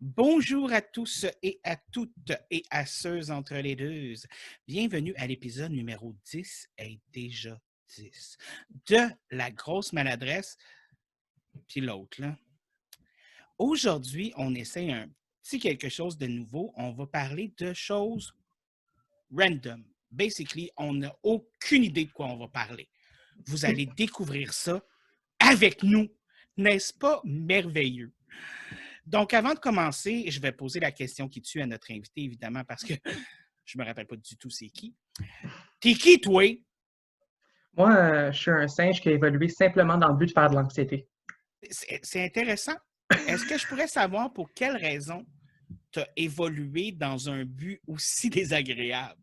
Bonjour à tous et à toutes et à ceux entre les deux. Bienvenue à l'épisode numéro 10 et déjà 10 de La grosse maladresse, puis l'autre, là. Aujourd'hui, on essaie un petit quelque chose de nouveau. On va parler de choses random. Basically, on n'a aucune idée de quoi on va parler. Vous allez découvrir ça avec nous. N'est-ce pas merveilleux? Donc, avant de commencer, je vais poser la question qui tue à notre invité, évidemment, parce que je me rappelle pas du tout c'est qui. T'es qui, toi? Moi, je suis un singe qui a évolué simplement dans le but de faire de l'anxiété. C'est intéressant. Est-ce que je pourrais savoir pour quelle raison tu as évolué dans un but aussi désagréable?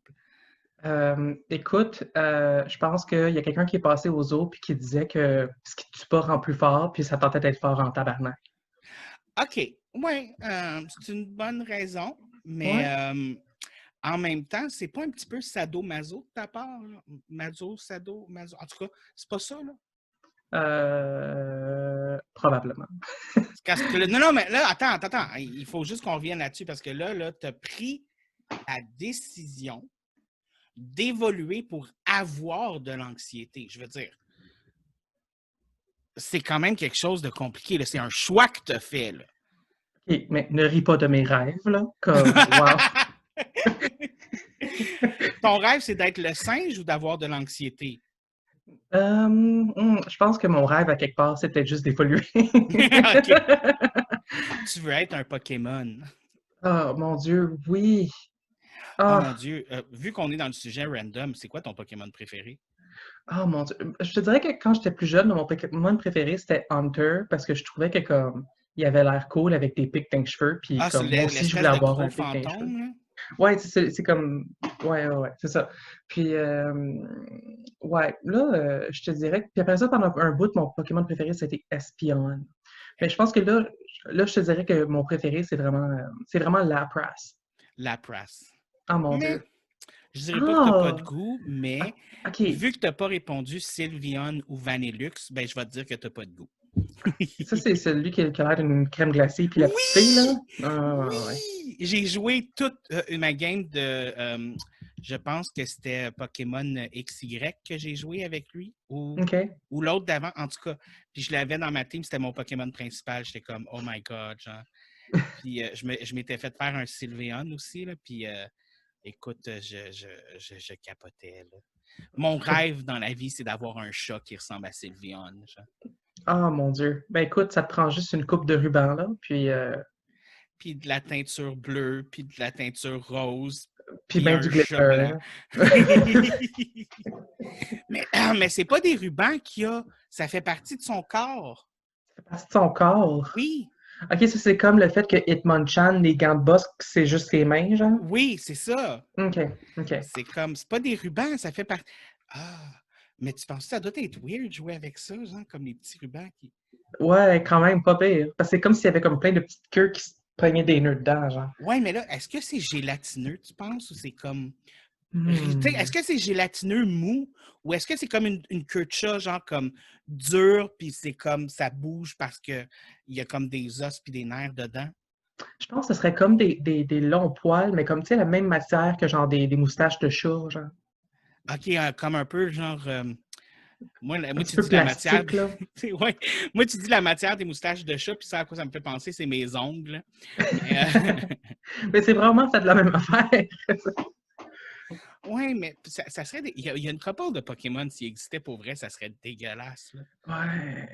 Écoute, je pense qu'il y a quelqu'un qui est passé aux eaux puis qui disait que ce qui tue pas rend plus fort, puis ça tentait d'être fort en tabarnak. OK. Oui, c'est une bonne raison, mais Ouais. en même temps, c'est pas un petit peu sado-maso de ta part? Là? Maso, sado, maso. En tout cas, c'est pas ça, là. Probablement. Parce que non, non, mais là, attends. Il faut juste qu'on revienne là-dessus parce que là tu as pris la décision d'évoluer pour avoir de l'anxiété. Je veux dire, c'est quand même quelque chose de compliqué. Là. C'est un choix que tu as fait. Là. OK, mais ne ris pas de mes rêves, là. Comme, wow. Ton rêve, c'est d'être le singe ou d'avoir de l'anxiété? Je pense que mon rêve, à quelque part, c'est peut-être juste d'évoluer. OK. Tu veux être un Pokémon. Oh, mon Dieu, oui. Oh Ah, mon Dieu. Vu qu'on est dans le sujet random, c'est quoi ton Pokémon préféré? oh mon Dieu. Je te dirais que quand j'étais plus jeune, mon Pokémon préféré, c'était Hunter, parce que je trouvais que comme il avait l'air cool avec des pics dans les cheveux, puis Ah, c'est comme moi aussi, je voulais l'espèce de avoir gros un pic dans les cheveux. fantôme, là? Ouais, c'est comme. Ouais, c'est ça. Puis, ouais, là, je te dirais que. Puis après ça, pendant un bout, mon Pokémon préféré, c'était Espeon. Mais je pense que là, je te dirais que mon préféré, c'est vraiment Lapras. Lapras. Oh mon Mais Dieu. je dirais pas que t'as pas de Ah! goût, mais OK. vu que t'as pas répondu Sylveon ou Vanillux, ben je vais te dire que t'as pas de goût. Ça, c'est celui qui a l'air d'une crème glacée, puis la petite fille, là. Oui! Ah, ouais. Oui! J'ai joué toute ma game de. Je pense que c'était Pokémon XY que j'ai joué avec lui, OK. ou l'autre d'avant, en tout cas. Puis je l'avais dans ma team, c'était mon Pokémon principal. J'étais comme, oh my god, genre. Puis je m'étais fait faire un Sylveon aussi, là, puis écoute, je capotais. Là. Mon rêve dans la vie, c'est d'avoir un chat qui ressemble à Sylveon. Genre. Ah, mon Dieu. Ben écoute, ça te prend juste une coupe de ruban, là, Puis de la teinture bleue, puis de la teinture rose, puis puis ben du un glitter, chat blanc. là. mais c'est pas des rubans qu'il y a, ça fait partie de son corps. Ça fait partie de son corps. Oui, OK, ça, c'est comme le fait que Hitmonchan, les gants de boxe, c'est juste ses mains, genre? oui, c'est ça. OK, OK. C'est comme, c'est pas des rubans, ça fait partie. Ah, mais tu penses que ça doit être weird de jouer avec ça, genre, comme les petits rubans qui. Ouais, quand même, pas pire. Parce que c'est comme s'il y avait comme plein de petites queues qui se pognaient des nœuds dedans, genre. Ouais, mais là, est-ce que c'est gélatineux, tu penses, ou c'est comme. Est-ce Hmm. que c'est gélatineux mou ou est-ce que c'est comme une queue de chat, genre comme dure, puis c'est comme ça bouge parce qu'il y a comme des os puis des nerfs dedans? Je pense que ce serait comme des longs poils, mais comme, tu sais, la même matière que genre des moustaches de chat, genre. OK, comme un peu genre. Un Moi, petit tu peu dis la matière. plastique, là. Ouais, moi, tu dis la matière des moustaches de chat, puis ça, à quoi ça me fait penser, c'est mes ongles. Là. Mais, Mais c'est vraiment fait de la même affaire. ouais, mais ça serait. Il y a une couple de Pokémon, s'il existait pour vrai, ça serait dégueulasse. Là. Ouais.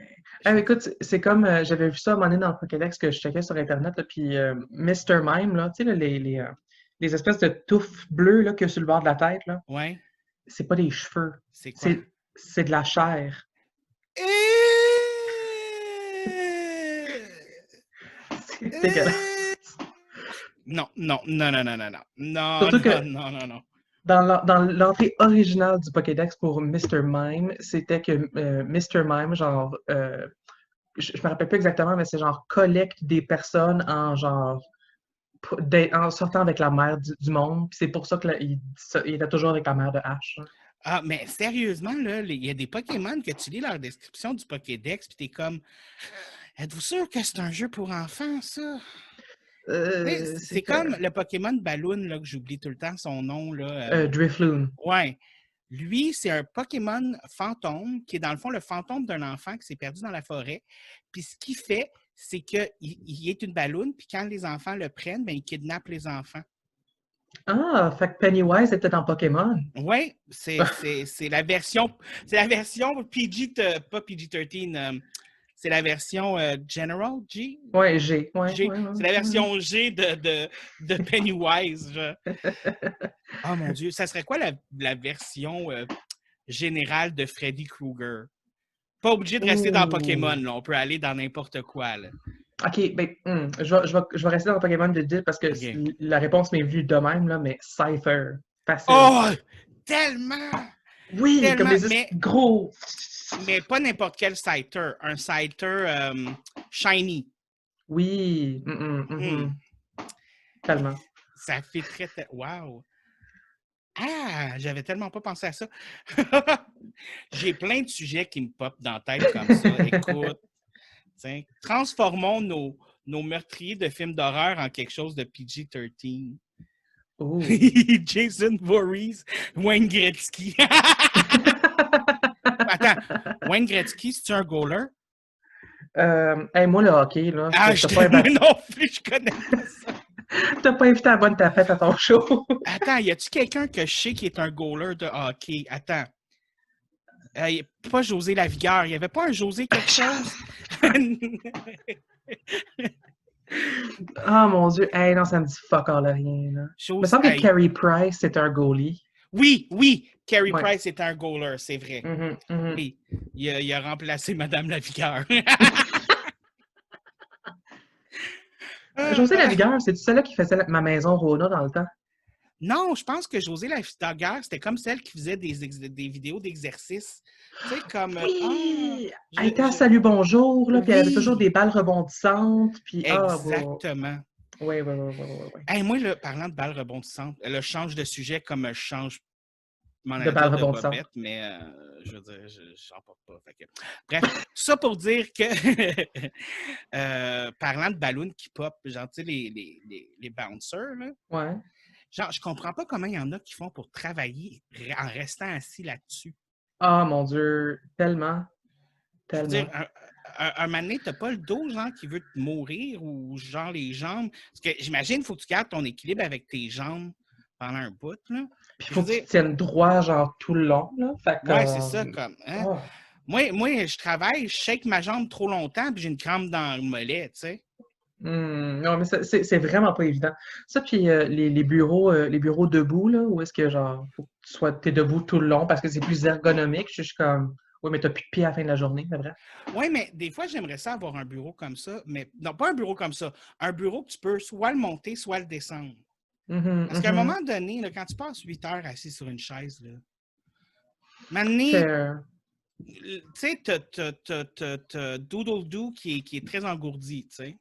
Je veux dire. Écoute, c'est comme, j'avais vu ça à un moment donné dans le Pokédex que je checkais sur Internet, là, puis Mr. Mime, là, tu sais, là, les espèces de touffes bleues là, qu'il y a sur le bord de la tête, là, Ouais, c'est pas des cheveux, c'est quoi? c'est de la chair. C'est dégueulasse. Non, non, non, non, non, non, non. Non, Surtout non, que non, non, non. dans l'entrée originale du Pokédex pour Mr. Mime, c'était que Mr. Mime, genre, je me rappelle plus exactement, mais c'est genre collecte des personnes en genre en sortant avec la mère du monde. Puis c'est pour ça il était toujours avec la mère de Ash, hein. Ah, mais sérieusement, là, il y a des Pokémon que tu lis leur description du Pokédex, puis t'es comme, êtes-vous sûr que c'est un jeu pour enfants, ça? C'est comme le Pokémon Balloon, là, que j'oublie tout le temps son nom. Là, Drifloon. ouais. Lui, c'est un Pokémon fantôme qui est dans le fond le fantôme d'un enfant qui s'est perdu dans la forêt. Puis ce qu'il fait, c'est qu'il est une balloune, puis quand les enfants le prennent, ben, il kidnappe les enfants. Ah, fait que Pennywise était en Pokémon. Oui, c'est la version PG, pas PG-13, c'est la version General G. Ouais, G. Ouais, G. ouais, ouais. C'est la version G de Pennywise. Oh mon Dieu, ça serait quoi la version générale de Freddy Krueger? Pas obligé de rester dans Pokémon, là. On peut aller dans n'importe quoi. Là. OK, ben, je vais rester dans Pokémon de dire parce que Okay. la réponse m'est venue de même, là, mais Cypher. Facile. Oh! Tellement! Oui, Tellement, comme les gros. Mais pas n'importe quel Scyther. Un Scyther shiny. Oui. Tellement. Ça fait très... Wow! Ah! J'avais tellement pas pensé à ça. J'ai plein de sujets qui me popent dans la tête comme ça. Écoute, transformons nos meurtriers de films d'horreur en quelque chose de PG-13. Jason Voorhees, Wayne Gretzky. Attends, Wayne Gretzky, c'est-tu un goaler? Moi, le hockey, là. Moi non plus, je connais pas ça. T'as pas invité la bonne tapette à ton show. Attends, y a-tu quelqu'un que je sais qui est un goaler de hockey? Attends. Pas José Lavigueur. Il n'y avait pas un José quelque chose? Ah, mon Dieu. Hey, non, ça me dit fuck all rien. Là. Il me semble que Carey Price, c'est un goalie. Oui. Carey Price est un goaler, c'est vrai. Oui. Il a remplacé Madame Lavigueur. José Lavigueur, c'est-tu celle-là qui faisait ma maison Rona dans le temps? Non, je pense que José Lavigueur, c'était comme celle qui faisait des vidéos d'exercice. Tu sais, comme... Oui! Elle était à Salut Bonjour, là, puis elle avait toujours des balles rebondissantes. Puis, exactement. Oui. Hey, moi, là, parlant de balles rebondissantes, elle change de sujet comme je change de balles rebondissantes. Bobette, mais je veux dire, j'en porte pas. Fait que... Bref, tout ça pour dire que parlant de ballons qui pop, genre, tu sais, les bouncers, là. Ouais. Genre, je comprends pas comment il y en a qui font pour travailler en restant assis là-dessus. Ah, mon Dieu, tellement. Je veux dire, un moment donné, t'as pas le dos, genre, qui veut te mourir ou genre les jambes. Parce que j'imagine qu'il faut que tu gardes ton équilibre avec tes jambes pendant un bout, là. Puis il faut que tu tiennes droit, genre, tout le long, là. Fait que, ouais, c'est ça, comme... Hein? Oh. Moi, je travaille, je shake ma jambe trop longtemps, puis j'ai une crampe dans le mollet, tu sais. Non, mais c'est vraiment pas évident. Ça, puis les bureaux debout, là, où est-ce que, genre, faut que t'es debout tout le long parce que c'est plus ergonomique. Je suis comme, oui, mais t'as plus de pied à la fin de la journée, mais bref. Oui, mais des fois, j'aimerais ça avoir un bureau comme ça, mais non, pas un bureau comme ça. Un bureau que tu peux soit le monter, soit le descendre. Parce qu'à un moment donné, là, quand tu passes 8 heures assis sur une chaise, là, maintenant, tu sais, t'as Doodle-Doo qui est très engourdi, tu sais.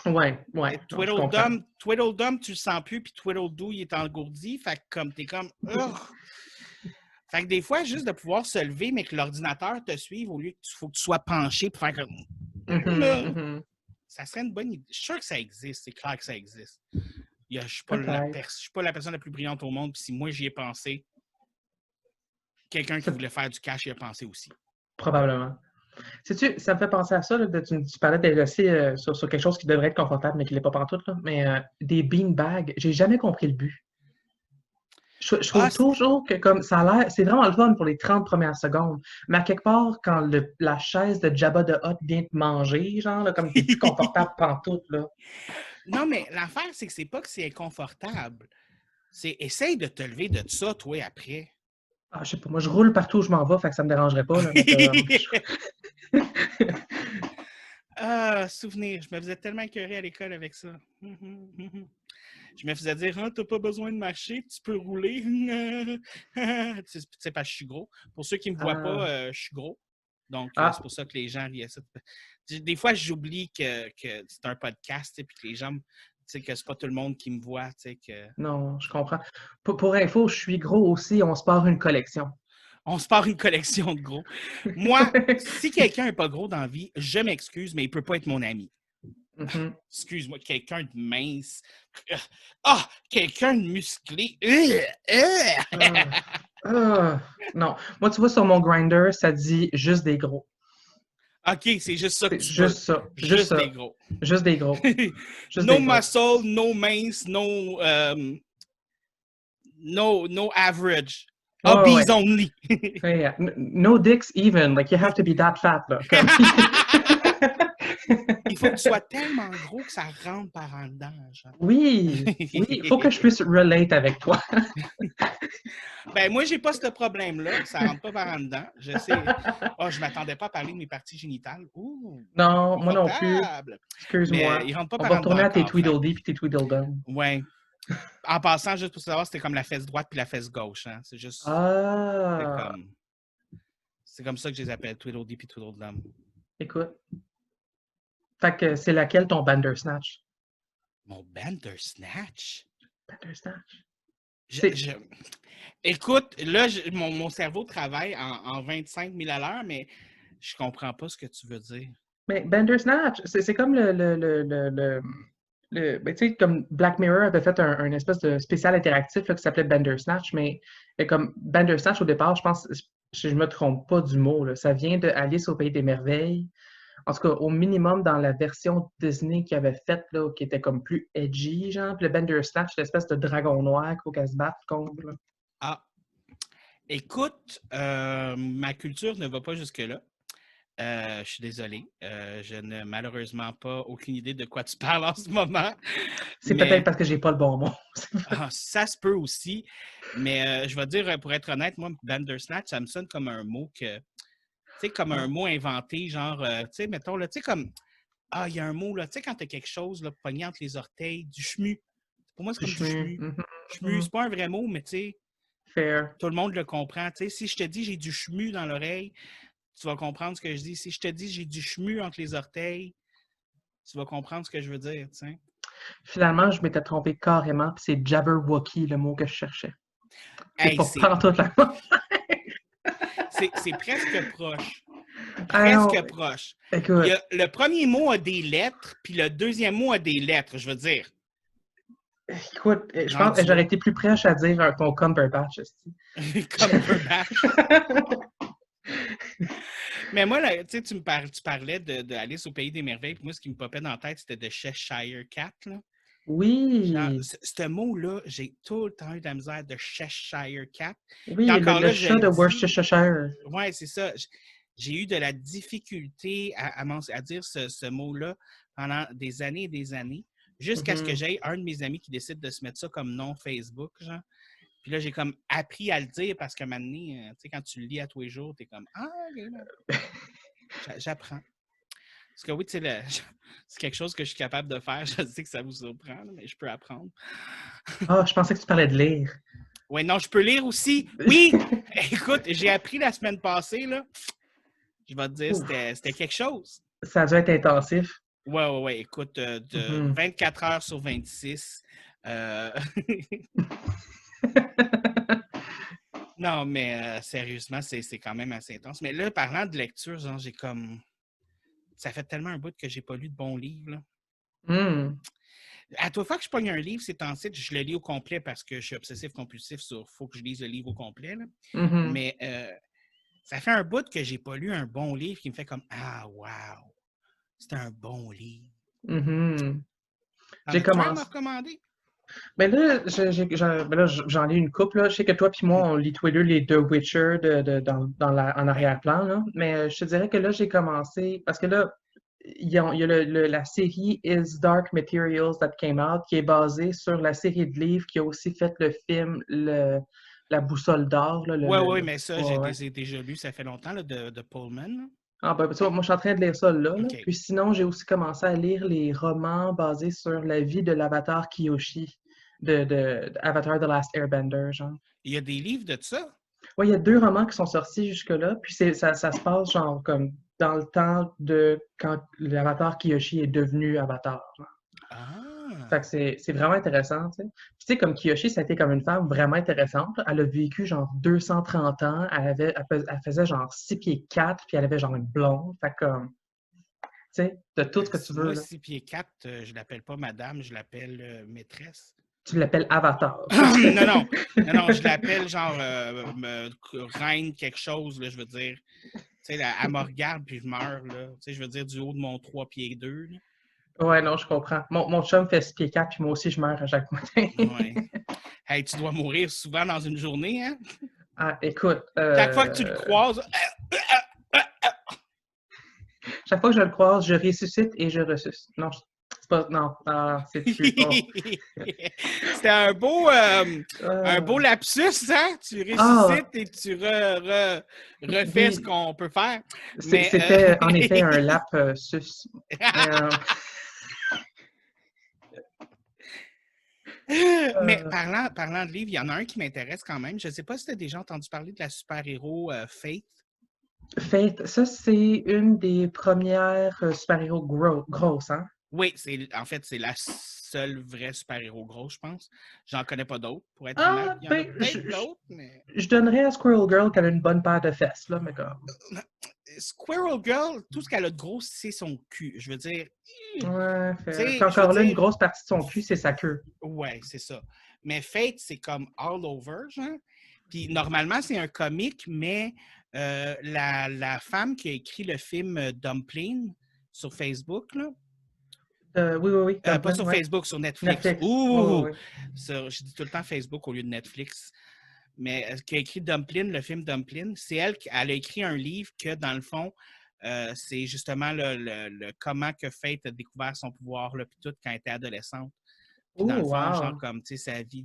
Ouais. Tweedledum, tu le sens plus, puis Tweedledoo, il est engourdi. Fait que comme t'es comme... Fait que des fois, juste de pouvoir se lever, mais que l'ordinateur te suive au lieu qu'il faut que tu sois penché pour faire comme... Ça serait une bonne idée. Je suis sûr que ça existe. C'est clair que ça existe. Je ne suis pas la personne la plus brillante au monde, puis si moi j'y ai pensé, quelqu'un qui voulait faire du cash y a pensé aussi. Probablement. Sais-tu, ça me fait penser à ça, là, tu parlais d'être assis sur quelque chose qui devrait être confortable, mais qui ne l'est pas pantoute, là. Mais des beanbags, j'ai jamais compris le but. Je trouve toujours que comme ça a l'air, c'est vraiment le fun pour les 30 premières secondes. Mais à quelque part, quand la chaise de Jabba the Hutt vient te manger, genre, là, comme t'es plus confortable pantoute, là. Non, mais l'affaire, c'est que c'est pas que c'est inconfortable. C'est essaye de te lever de ça, toi, après. Ah, je sais pas, moi, je roule partout où je m'en vais, fait que ça me dérangerait pas, là. Souvenir, je me faisais tellement écœurer à l'école avec ça. Je me faisais dire, t'as pas besoin de marcher, tu peux rouler. Tu sais, parce que je suis gros. Pour ceux qui ne me voient pas, je suis gros. Donc, c'est pour ça que les gens riaient ça. Des fois, j'oublie que c'est un podcast et que les gens, que c'est pas tout le monde qui me voit. Que... Non, je comprends. Pour info, je suis gros aussi, on se part une collection. On se part une collection de gros. Moi, si quelqu'un n'est pas gros dans la vie, je m'excuse, mais il ne peut pas être mon ami. Excuse-moi, quelqu'un de mince. Quelqu'un de musclé. Non. Moi, tu vois, sur mon grinder, ça dit juste des gros. OK, c'est juste ça que C'est tu veux. juste ça. Juste Juste des ça. gros. Juste des gros. Juste No des gros. muscle, no mince, no average. Ouais, ouais. Obese only. Yeah. No dicks even. Like, you have to be that fat, là. Comme... Il faut que tu sois tellement gros que ça rentre par en dedans. Genre. Oui, oui, il faut que je puisse relate avec toi. Ben, moi, j'ai pas ce problème-là. Ça rentre pas par en dedans. Je sais. Oh, je m'attendais pas à parler de mes parties génitales. Ouh, Non, moi non plus. confortable. Mais Excuse-moi. il rentre pas On par va en dedans retourner à tes encore. Fait. Tweedledee puis tes Tweedledum. Ouais. En passant, juste pour savoir, c'était comme la fesse droite puis la fesse gauche. Hein? C'est juste. Ah, C'est comme ça que je les appelle, Tweedledee puis Tweedledum. écoute. Fait que c'est laquelle ton Bandersnatch? Mon Bandersnatch? Bandersnatch? Écoute, là, mon cerveau travaille en 25 000 à l'heure, mais je comprends pas ce que tu veux dire. Mais Bandersnatch, c'est comme ben, tu sais, comme Black Mirror avait fait un espèce de spécial interactif là, qui s'appelait Bandersnatch, mais comme Bandersnatch, au départ, je pense, si je me trompe pas du mot, là, ça vient de Alice au Pays des Merveilles. En tout cas, au minimum dans la version Disney qu'il avait faite, là, qui était comme plus edgy, genre. Puis le Bandersnatch, l'espèce de dragon noir qu'il faut qu'elle se batte contre. Là. Ah, écoute, ma culture ne va pas jusque-là. Je suis désolé. Je n'ai malheureusement pas aucune idée de quoi tu parles en ce moment. C'est peut-être parce que j'ai pas le bon mot. Ça se peut aussi. Mais je vais dire, pour être honnête, moi, Bandersnatch, ça me sonne comme un mot que. Tu sais, comme un mot inventé, genre, tu sais, mettons, là, tu sais, comme. Il y a un mot, là, tu sais, quand tu as quelque chose, là, pogné entre les orteils, du chemu. Pour moi, c'est comme du chemu. Chemu, c'est pas un vrai mot, mais tu sais. Fair. Tout le monde le comprend. Tu sais, si je te dis j'ai du chemu dans l'oreille, tu vas comprendre ce que je dis. Si je te dis j'ai du chemu entre les orteils, tu vas comprendre ce que je veux dire, tu sais. Finalement, je m'étais trompé carrément, puis c'est Jabberwocky le mot que je cherchais. C'est Hey, pas partout la c'est presque proche. Alors, Presque proche. écoute. Le premier mot a des lettres, puis le deuxième mot a des lettres, je veux dire. Écoute, je pense que j'aurais été plus prêche à dire ton Cumberbatch. Cumberbatch. Mais moi, là, tu parlais de Alice au Pays des Merveilles, puis moi, ce qui me popait dans la tête, c'était de Cheshire Cat. Là. Oui. Genre, ce mot-là, j'ai tout le temps eu de la misère de Cheshire Cat. Oui, encore le là, chat de Worcestershire. Oui, c'est ça. J'ai eu de la difficulté à dire ce mot-là pendant des années et des années, jusqu'à ce que j'aie un de mes amis qui décide de se mettre ça comme nom Facebook, genre. Puis là, j'ai comme appris à le dire parce qu'à un moment donné, tu sais, quand tu le lis à tous les jours, t'es comme « Ah, OK, j'apprends. » Parce que oui, tu sais, c'est quelque chose que je suis capable de faire. Je sais que ça vous surprend, mais je peux apprendre. Je pensais que tu parlais de lire. Oui, non, je peux lire aussi. Oui! Écoute, j'ai appris la semaine passée, là. Je vais te dire, c'était quelque chose. Ça a dû être intensif. Oui. Écoute, de 24 heures sur 26. Non, mais sérieusement, c'est quand même assez intense. Mais là, parlant de lecture, genre, j'ai comme... Ça fait tellement un bout que j'ai pas lu de bons livres, là. À toute fois que je pogne un livre, c'est en site, je le lis au complet parce que je suis obsessif-compulsif sur faut que je lise le livre au complet. Là. Mais ça fait un bout que j'ai pas lu un bon livre qui me fait comme ah, wow, c'est un bon livre. J'ai commencé. À me recommander? Mais là, j'en lis une couple. Là. Je sais que toi et moi, on lit tous les deux les The Witcher en arrière-plan. Là. Mais je te dirais que là, j'ai commencé. Parce que là, il y a la série Is Dark Materials That Came Out, qui est basée sur la série de livres qui a aussi fait le film La Boussole d'or. Oui, mais ça, j'ai déjà lu, ça fait longtemps, là, de Pullman. Là. Ah, ben, moi, je suis en train de lire ça là. Okay. Puis sinon, j'ai aussi commencé à lire les romans basés sur la vie de l'avatar Kyoshi, de Avatar The Last Airbender, genre. Il y a des livres de ça? Oui, il y a 2 romans qui sont sortis jusque-là, puis ça se passe genre comme dans le temps de quand l'avatar Kyoshi est devenu Avatar. Fait que c'est vraiment intéressant, tu sais. Puis tu sais, comme Kyoshi, ça a été comme une femme vraiment intéressante. Elle a vécu genre 230 ans, elle faisait genre 6 pieds 4, puis elle avait genre une blonde. Fait que comme... tu sais, de tout ce que tu veux. Moi, Là. 6 pieds 4, je l'appelle pas madame, je l'appelle maîtresse. Tu l'appelles Avatar. Non, non. Non, non, je l'appelle genre reine quelque chose, là, je veux dire. Tu sais, elle me regarde puis je meurs, là. Tu sais, je veux dire du haut de mon 3 pieds 2, là. Ouais, non, je comprends. Mon chum fait 6 pieds 4, puis moi aussi, je meurs à chaque matin. Ouais. Hey, tu dois mourir souvent dans une journée, hein? Ah, écoute, Chaque fois que tu le croises, chaque fois que je le croise, je ressuscite et je ressuscite. Non, c'est pas. Non, c'est plus. Oh. C'était un beau lapsus, hein? Tu Ah, ressuscites et tu refais ce oui, qu'on peut faire. Mais, c'était en effet un lap sus. Mais, Mais euh, parlant de livres, il y en a un qui m'intéresse quand même. Je ne sais pas si tu as déjà entendu parler de la super-héros Faith. Faith, ça, c'est une des premières super-héros grosses, hein? Oui, en fait, c'est la seule vraie super-héros grosse, je pense. J'en connais pas d'autres, pour être honnête. Ah, Il y en a ben, peut-être d'autres, mais. je donnerais à Squirrel Girl qu'elle a une bonne paire de fesses, là, mais comme. Squirrel Girl, tout ce qu'elle a de gros, c'est son cul. Je veux dire, Ouais, tu puis sais, je veux encore là, une dire, grosse partie de son cul, c'est sa queue. ouais, c'est ça. Mais Fate, c'est comme all over, genre. Puis normalement, c'est un comique, mais la femme qui a écrit le film Dumpling sur Facebook, là, Oui, oui, oui, pas Dumpling, sur ouais. Facebook, sur Netflix. Netflix. Oui, oui, Ouh! oui. Je dis tout le temps Facebook au lieu de Netflix. Mais qui a écrit Dumpling, le film Dumpling, c'est elle a écrit un livre que, dans le fond, c'est justement comment que Faith a découvert son pouvoir, là, puis tout, quand elle était adolescente. Puis dans Oh, le fond, genre wow. comme, tu sais, sa vie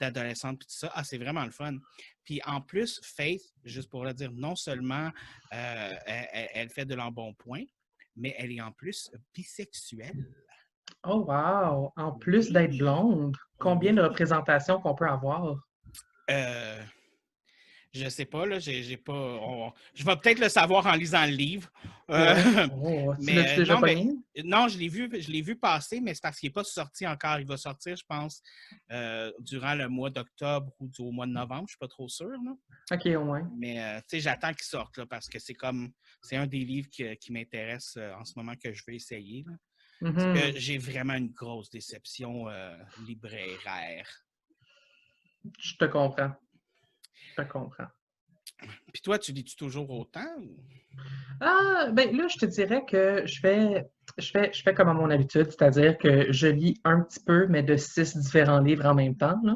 d'adolescente, puis tout ça. Ah, c'est vraiment le fun. Puis en plus, Faith, juste pour le dire, non seulement elle fait de l'embonpoint, mais elle est en plus bisexuelle. Oh, wow. En plus d'être Oui, blonde, combien de oui. représentations qu'on peut avoir? Euh, Je sais pas, là, j'ai pas. Je vais peut-être le savoir en lisant le livre. Euh, Ouais. Oh, tu l'as-tu déjà non, mais pogné? non, je l'ai vu passer, mais c'est parce qu'il n'est pas sorti encore. Il va sortir, je pense, durant le mois d'octobre ou au mois de novembre, je ne suis pas trop sûr. Là. Ok, au moins. Mais tu sais, j'attends qu'il sorte là, parce que c'est un des livres qui m'intéresse en ce moment que je vais essayer. Là. Parce Mhm. que j'ai vraiment une grosse déception libraire. Je te comprends. Je te comprends. Puis toi, tu lis-tu toujours autant? Ah, ben là, je te dirais que je fais comme à mon habitude, c'est-à-dire que je lis un petit peu, mais de 6 différents livres en même temps, là.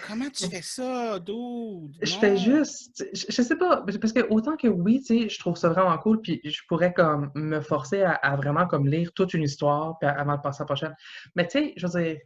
Comment tu fais ça, dude? Je fais Non. juste, je sais pas, parce que autant que oui, tu sais, je trouve ça vraiment cool, puis je pourrais comme me forcer à vraiment comme lire toute une histoire, puis avant de passer à la prochaine. Mais tu sais, je veux dire,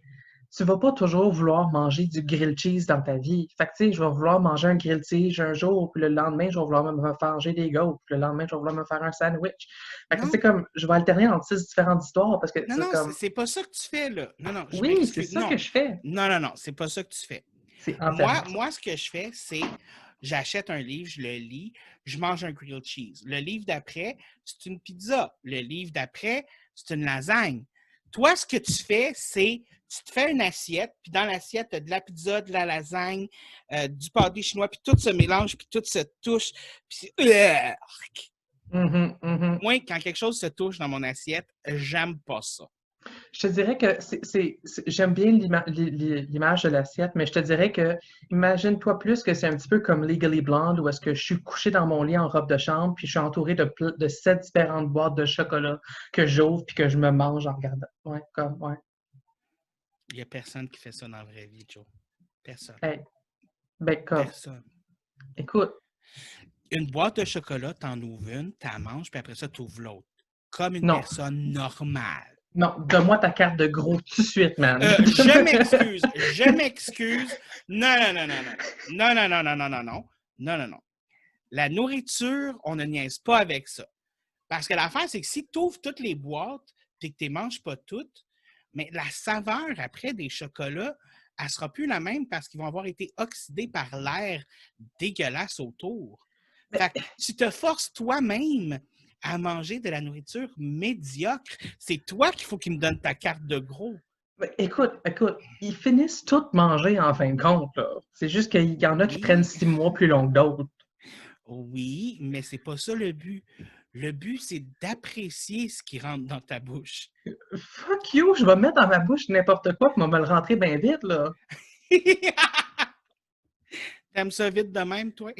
tu vas pas toujours vouloir manger du grilled cheese dans ta vie. Fait que tu sais, je vais vouloir manger un grilled cheese un jour, puis le lendemain, je vais vouloir me faire manger des gaufres, puis le lendemain, je vais vouloir me faire un sandwich. Fait que c'est Non, comme, je vais alterner entre 6 différentes histoires, parce que non, c'est non, comme, c'est pas ça que tu fais, là. Non, non, je oui, c'est m'excuse. ça que Non, je fais. non, non, non, c'est pas ça que tu fais. C'est entièrement ça. Moi, ce que je fais, c'est j'achète un livre, je le lis, je mange un grilled cheese. Le livre d'après, c'est une pizza. Le livre d'après, c'est une lasagne. Toi, ce que tu fais, c'est tu te fais une assiette, puis dans l'assiette, tu as de la pizza, de la lasagne, du pâté chinois, puis tout se mélange, puis tout se touche, puis c'est. Mhm, mhm. Moi, quand quelque chose se touche dans mon assiette, j'aime pas ça. Je te dirais que j'aime bien l'image de l'assiette, mais je te dirais que imagine-toi plus que c'est un petit peu comme Legally Blonde, où est-ce que je suis couché dans mon lit en robe de chambre, puis je suis entouré de 7 différentes boîtes de chocolat que j'ouvre puis que je me mange en regardant. Ouais, comme, ouais. Il n'y a personne qui fait ça dans la vraie vie, Joe. Personne. Hey, ben, comme, Personne. écoute, Une boîte de chocolat, t'en ouvres une, t'en manges, puis après ça, t'ouvres l'autre. Comme une non, personne normale. non, donne-moi ta carte de gros tout de suite, man. Je m'excuse. Je m'excuse. Non, non, non, non, non. Non, non, non, non, non, non, non. Non, non, non. La nourriture, on ne niaise pas avec ça. Parce que l'affaire, c'est que si tu ouvres toutes les boîtes et que tu ne les manges pas toutes, mais la saveur après des chocolats, elle ne sera plus la même parce qu'ils vont avoir été oxydés par l'air dégueulasse autour. Fait que tu te forces toi-même à manger de la nourriture médiocre. C'est toi qu'il faut qu'il me donne ta carte de gros. Ben, écoute, ils finissent tous manger en fin de compte, là. C'est juste qu'il y en a qui prennent Oui, 6 mois plus long que d'autres. oui, mais c'est pas ça le but. Le but, c'est d'apprécier ce qui rentre dans ta bouche. Fuck you, je vais mettre dans ma bouche n'importe quoi pour me le rentrer bien vite, là. T'aimes ça vite de même, toi?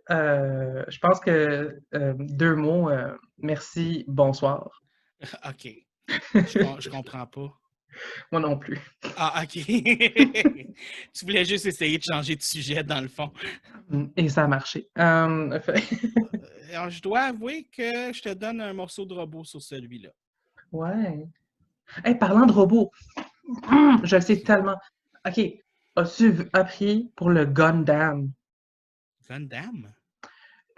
Je pense que 2 mots, merci, bonsoir. OK. Je comprends pas. Moi non plus. Ah, OK. Tu voulais juste essayer de changer de sujet, dans le fond. Et ça a marché. Alors, je dois avouer que je te donne un morceau de robot sur celui-là. Ouais. Hey, parlant de robots, je le sais tellement. OK, as-tu appris pour le Gundam? Gundam?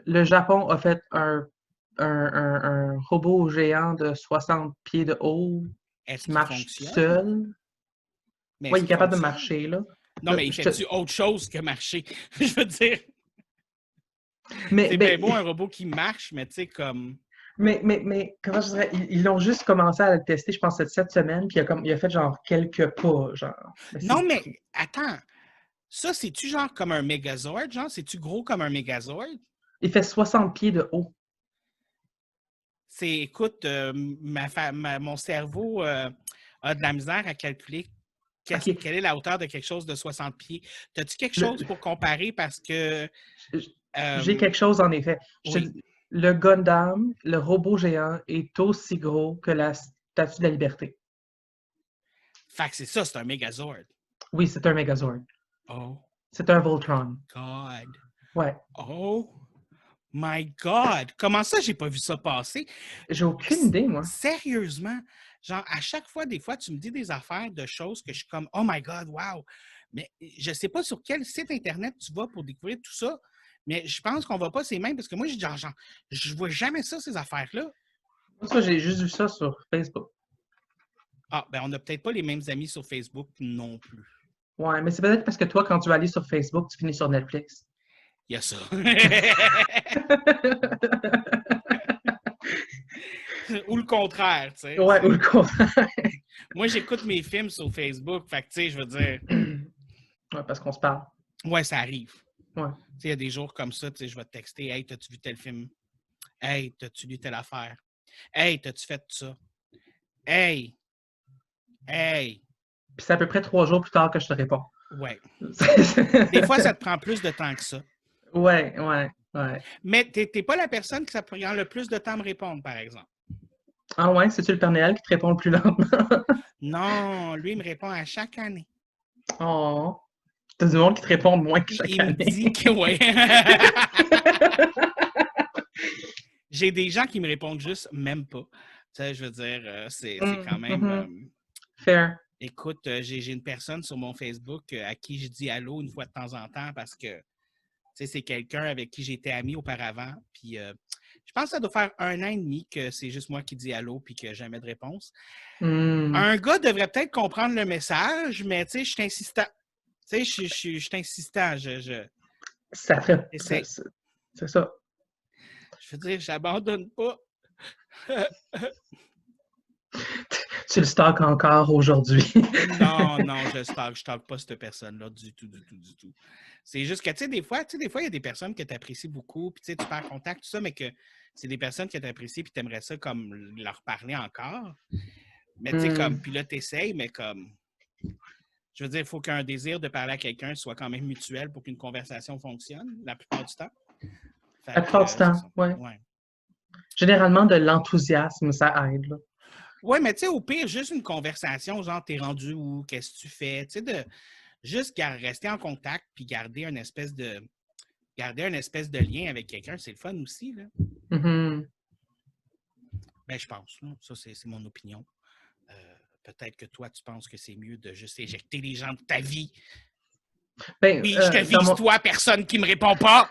Le Japon a fait un robot géant de 60 pieds de haut Est-ce qui qu'il marche fonctionne? seul. Mais Ouais, est-ce il est qu'il capable de fonctionne? marcher, là. Non, Là, mais il fait-tu autre chose que marcher? Je veux dire, Mais, c'est ben, bien beau un robot qui marche, mais tu sais, comme... mais comment je dirais, ils l'ont juste commencé à le tester, je pense, cette semaine, puis il a fait genre quelques pas, genre. Mais Non, c'est mais tout. attends, ça, c'est-tu genre comme un Megazord? Genre, c'est-tu gros comme un Megazord? Il fait 60 pieds de haut. C'est, écoute, mon cerveau a de la misère à calculer OK. quelle est la hauteur de quelque chose de 60 pieds. As-tu quelque chose Le- pour comparer? Parce que, J'ai euh, quelque chose en effet. Je te oui, dis, le Gundam, le robot géant, est aussi gros que la Statue de la Liberté. fait que c'est ça, c'est un Megazord. Oui, c'est un Megazord. Oh C'est un my Voltron. God. Ouais. Oh my God. Comment ça, j'ai pas vu ça passer? J'ai aucune idée, moi. Sérieusement, genre, à chaque fois, des fois, tu me dis des affaires de choses que je suis comme, oh my God, wow. Mais je sais pas sur quel site Internet tu vas pour découvrir tout ça, mais je pense qu'on va pas ces mêmes parce que moi, je vois jamais ça, ces affaires-là. Ça, j'ai juste vu ça sur Facebook. Ah, ben, on n'a peut-être pas les mêmes amis sur Facebook non plus. Ouais, mais c'est peut-être parce que toi, quand tu vas aller sur Facebook, tu finis sur Netflix. Il y a ça. Ou le contraire, tu sais. Ouais, ou le contraire. Moi, j'écoute mes films sur Facebook, fait que, tu sais, je veux dire, Ouais, parce qu'on se parle. ouais, ça arrive. Ouais. Tu sais, il y a des jours comme ça, tu sais, je vais te texter, hey, t'as-tu vu tel film? Hey, t'as-tu lu telle affaire? Hey, t'as-tu fait ça? Hey, hey. Puis c'est à peu près 3 jours plus tard que je te réponds. Ouais. Des fois, ça te prend plus de temps que ça. Ouais, ouais, ouais. Mais t'es pas la personne qui ça prend le plus de temps à me répondre, par exemple. Ah ouais, c'est-tu le Père Noël qui te répond le plus lentement? Non, lui, il me répond à chaque année. Oh. T'as du monde qui te répond moins que chaque Il me année. dit que, ouais. J'ai des gens qui me répondent juste même pas. Tu sais, je veux dire, c'est quand même. Fair. Écoute, j'ai une personne sur mon Facebook à qui je dis allô une fois de temps en temps parce que c'est quelqu'un avec qui j'étais ami auparavant. Puis je pense que ça doit faire 1 an et demi que c'est juste moi qui dis allô puis que jamais de réponse. Un gars devrait peut-être comprendre le message, mais tu sais, je suis insistant. Tu sais, je suis insistant. Ça ferait. J'essaie. C'est ça. Je veux dire, j'abandonne pas. Tu le stockes encore aujourd'hui. Non, je stalk pas cette personne-là du tout, du tout, du tout. C'est juste que, tu sais, des fois, il y a des personnes que tu apprécies beaucoup, puis tu sais, tu perds contact, tout ça, mais que c'est des personnes que tu apprécies, puis tu aimerais ça comme leur parler encore. Mais tu sais, comme, puis là, tu essayes, mais comme, je veux dire, il faut qu'un désir de parler à quelqu'un soit quand même mutuel pour qu'une conversation fonctionne, la plupart du temps. Fait La plupart du c'est temps, ça. ouais. Ouais. Généralement, de l'enthousiasme, ça aide, là. Ouais, mais tu sais, au pire, juste une conversation, genre, t'es rendu où, qu'est-ce que tu fais, tu sais, de juste rester en contact puis garder un espèce de lien avec quelqu'un, c'est le fun aussi, là. Mm-hmm. Ben, je pense, là. Ça, c'est mon opinion. Peut-être que toi, tu penses que c'est mieux de juste éjecter les gens de ta vie. Ben, Oui, je te dans vise, mon... toi, personne qui me répond pas.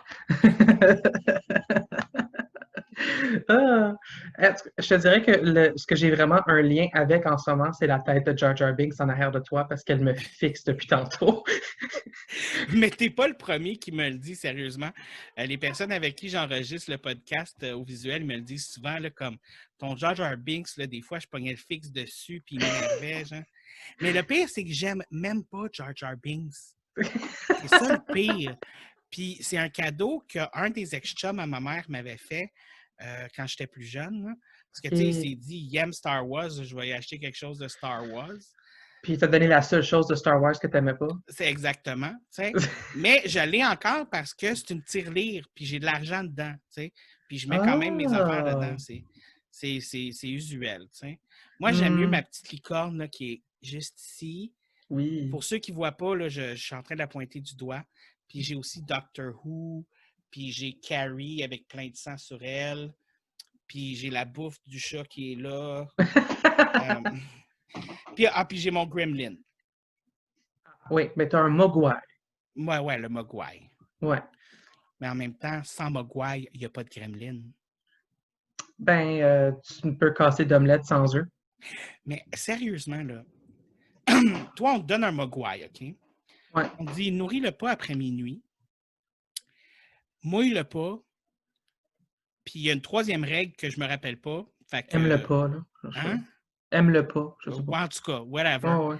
Ah, je te dirais que ce que j'ai vraiment un lien avec en ce moment, c'est la tête de Jar Jar Binks en arrière de toi parce qu'elle me fixe depuis tantôt. Mais t'es pas le premier qui me le dit, sérieusement. Les personnes avec qui j'enregistre le podcast au visuel me le disent souvent, là, comme ton Jar Jar Binks, là, des fois, je pognais le fixe dessus puis il m'énervait, genre. Mais le pire, c'est que j'aime même pas Jar Jar Binks. C'est ça le pire. Puis c'est un cadeau qu'un des ex-chums à ma mère m'avait fait. quand j'étais plus jeune. Là. Parce que, tu sais, il Et s'est dit, il aime Star Wars, je vais y acheter quelque chose de Star Wars. puis il t'a donné la seule chose de Star Wars que t'aimais pas. C'est exactement, tu sais. Mais je l'ai encore parce que c'est une tirelire, puis j'ai de l'argent dedans, tu sais. Puis je mets quand même mes affaires dedans. Ah! C'est usuel, tu sais. Moi, j'aime mieux Hmm, ma petite licorne là, qui est juste ici. oui. Pour ceux qui ne voient pas, là, je suis en train de la pointer du doigt. Puis j'ai aussi Doctor Who. Puis j'ai Carrie avec plein de sang sur elle. Puis j'ai la bouffe du chat qui est là. Euh, puis j'ai mon Gremlin. Oui, mais t'as un Mogwai. Ouais, le Mogwai. Ouais. Mais en même temps, sans Mogwai, il n'y a pas de Gremlin. Ben, tu ne peux casser d'omelette sans œufs. Mais sérieusement, là, toi, on te donne un Mogwai, OK? Ouais. On te dit, nourris-le pas après minuit, mouille-le pas, puis il y a une troisième règle que je me rappelle pas. Fait Aime-le que, pas, là. hein? Aime-le pas, je sais pas. En tout cas, whatever. Oh, ouais.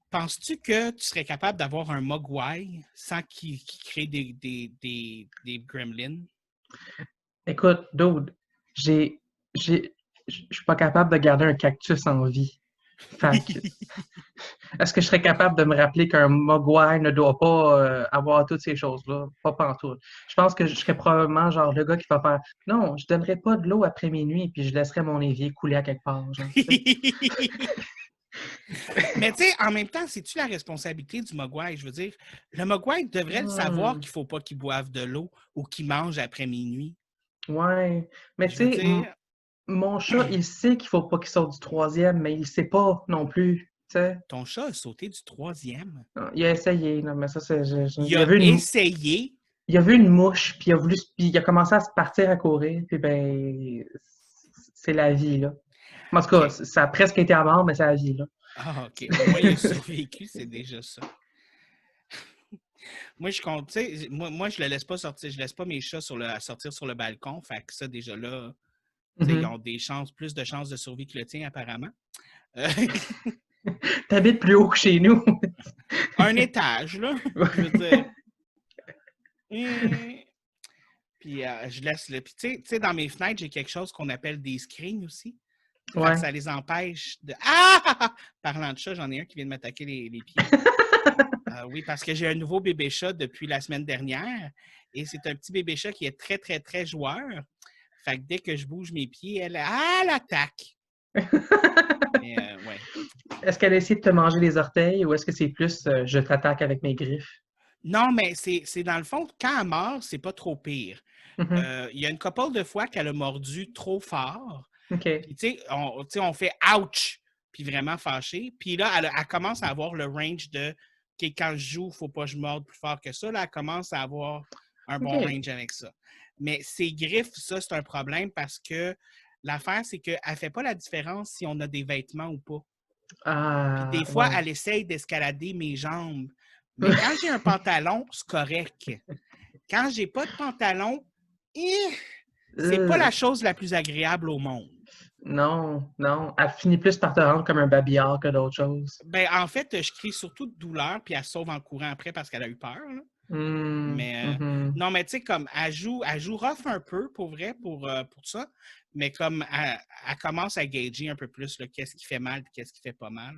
Penses-tu que tu serais capable d'avoir un Mogwai sans qu'il crée des gremlins? Écoute, dude, j'ai, je suis pas capable de garder un cactus en vie. Fait que, est-ce que je serais capable de me rappeler qu'un mogwai ne doit pas avoir toutes ces choses-là? Pas pantoute. Je pense que je serais probablement genre le gars qui va faire non, je donnerai pas de l'eau après minuit, puis je laisserai mon évier couler à quelque part, genre, tu sais. Mais tu sais, en même temps, c'est-tu la responsabilité du Mogwai? Je veux dire, le Mogwai devrait le savoir Hmm, qu'il ne faut pas qu'il boive de l'eau ou qu'il mange après minuit. ouais. Mais tu Je veux sais, dire, mon chat, il sait qu'il faut pas qu'il sorte du troisième, mais il sait pas non plus. Tu sais. ton chat a sauté du troisième. Il a essayé, là, mais ça, c'est. Il a essayé. Il a vu une mouche, puis il a commencé à se partir à courir, puis ben, c'est la vie, là. En tout cas, OK. ça a presque été à mort, mais c'est la vie, là. Ah, OK. Au moins, il a survécu, c'est déjà ça. Moi, je compte, tu sais, moi, je le laisse pas sortir, je laisse pas mes chats sortir sur le balcon. Fait que ça, déjà là, tu sais, ils Mhm. ont plus de chances de survie que le tien, apparemment. Euh, T'habites plus haut que chez nous. un étage, là. Je veux dire. hum, Puis je laisse le. Puis tu sais, dans mes fenêtres, j'ai quelque chose qu'on appelle des screens aussi. Fait que Ouais. ça les empêche de. Ah! Parlant de chat, j'en ai un qui vient de m'attaquer les pieds. Oui, parce que j'ai un nouveau bébé chat depuis la semaine dernière. Et c'est un petit bébé chat qui est très, très, très joueur. Fait que dès que je bouge mes pieds, elle attaque. Mais ouais. Est-ce qu'elle a essayé de te manger les orteils ou est-ce que c'est plus je t'attaque avec mes griffes? Non, mais c'est dans le fond, quand elle mord, c'est pas trop pire. Mhm. Il y a une couple de fois qu'elle a mordu trop fort. OK. Puis, tu sais, on fait ouch, puis vraiment fâché. Puis là, elle commence à avoir le range de OK, quand je joue, il ne faut pas que je morde plus fort que ça. Là, elle commence à avoir un bon OK. range avec ça. Mais ses griffes, ça, c'est un problème parce que l'affaire, c'est qu'elle ne fait pas la différence si on a des vêtements ou pas. Puis Ah, des fois, ouais. elle essaye d'escalader mes jambes. Mais quand j'ai un pantalon, c'est correct. Quand j'ai pas de pantalon, c'est pas la Euh, chose la plus agréable au monde. non, non. Elle finit plus par te rendre comme un babillard que d'autres choses. Ben, en fait, je crie surtout de douleur, puis elle sauve en courant après parce qu'elle a eu peur. Là. Hmm, Mais mhm, non, mais tu sais, comme elle joue rough un peu pour vrai, pour ça. Mais comme elle commence à gager un peu plus là, qu'est-ce qui fait mal et qu'est-ce qui fait pas mal.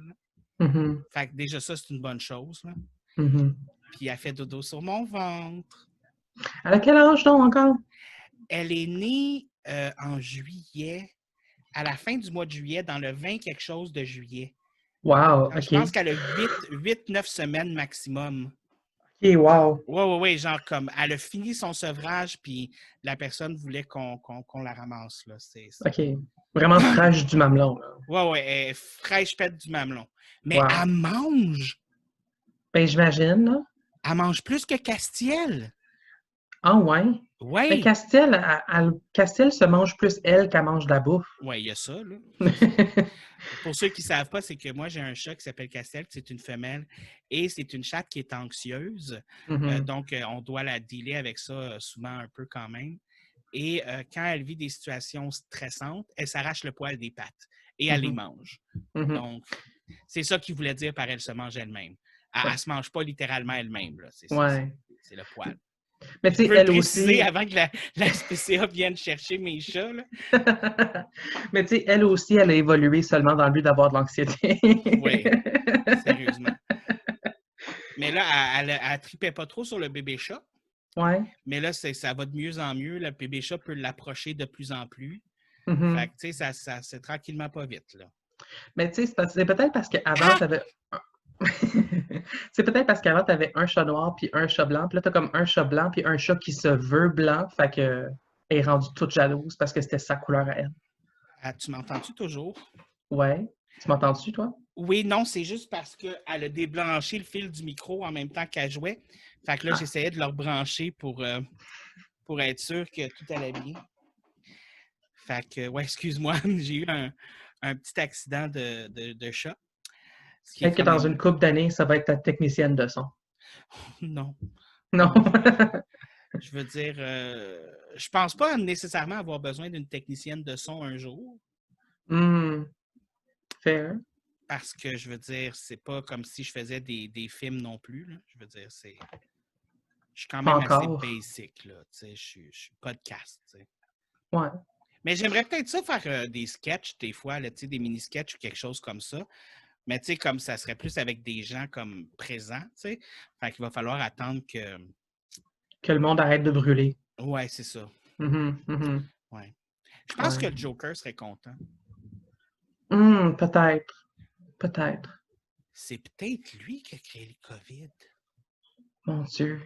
Là. mhm, Fait que déjà, ça, c'est une bonne chose. Là. mhm. Puis elle fait dodo sur mon ventre. Elle a quel âge donc encore? Elle est née en juillet, à la fin du mois de juillet, dans le 20 quelque chose de juillet. Wow, Je pense OK. qu'elle a 9 semaines maximum. OK, wow. Oui, genre comme elle a fini son sevrage, puis la personne voulait qu'on la ramasse. Là. OK. Vraiment fraîche du mamelon, là. Ouais, elle est fraîche pète du mamelon. Mais Wow. Ben, j'imagine, là. elle mange plus que Castiel. Ah, ouais. Mais Oui, Castel, Castel se mange plus elle qu'elle mange de la bouffe. oui, il y a ça, là. C'est ça. Pour ceux qui ne savent pas, c'est que moi, j'ai un chat qui s'appelle Castel, c'est une femelle, et c'est une chatte qui est anxieuse. Mhm, Donc, on doit la dealer avec ça souvent un peu quand même. Et quand elle vit des situations stressantes, elle s'arrache le poil des pattes et elle les mhm, mange. mhm. Donc, c'est ça qu'il voulait dire par elle se mange elle-même. Elle Ouais. ne se mange pas littéralement elle-même. Là. Ouais. C'est le poil. Mais Je tu sais, veux le elle préciser aussi, avant que la SPCA vienne chercher mes chats, là. mais tu sais, elle aussi, elle a évolué seulement dans le but d'avoir de l'anxiété. Oui, sérieusement. Mais là, elle tripait pas trop sur le bébé chat. Ouais. Mais là, ça va de mieux en mieux. Le bébé chat peut l'approcher de plus en plus. Fait Mhm. que, tu sais, c'est tranquillement pas vite, là. Mais tu sais, c'est peut-être parce qu'avant, Ah! tu avais. C'est peut-être parce qu'avant, tu avais un chat noir puis un chat blanc. Puis là, tu as comme un chat blanc puis un chat qui se veut blanc. Fait que elle est rendue toute jalouse parce que c'était sa couleur à elle. Ah, tu m'entends-tu toujours? Ouais. Tu m'entends-tu, toi? Oui, non, c'est juste parce qu'elle a débranché le fil du micro en même temps qu'elle jouait. Fait que là, Ah. j'essayais de le rebrancher pour être sûr que tout allait bien. Fait que, ouais, excuse-moi, j'ai eu un petit accident de chat, ce qui est Peut-être que quand dans même... une couple d'années, ça va être ta technicienne de son. Non, Non. non, je veux dire, je pense pas nécessairement avoir besoin d'une technicienne de son un jour, Hmm. Fair. parce que, je veux dire, c'est pas comme si je faisais des films non plus, là. Je veux dire, je suis quand Pas même assez encore. basic, là, tu sais, je suis podcast, tu sais. Ouais. Mais j'aimerais peut-être ça faire des sketchs des fois, là, tu sais, des mini-sketchs ou quelque chose comme ça. Mais tu sais, comme ça serait plus avec des gens comme présents, tu sais. Fait qu'il va falloir attendre que. Que le monde arrête de brûler. Ouais, c'est ça. Mhm, mhm. Ouais. Je pense Ouais. que le Joker serait content. Peut-être. Peut-être. C'est peut-être lui qui a créé le COVID. Mon Dieu.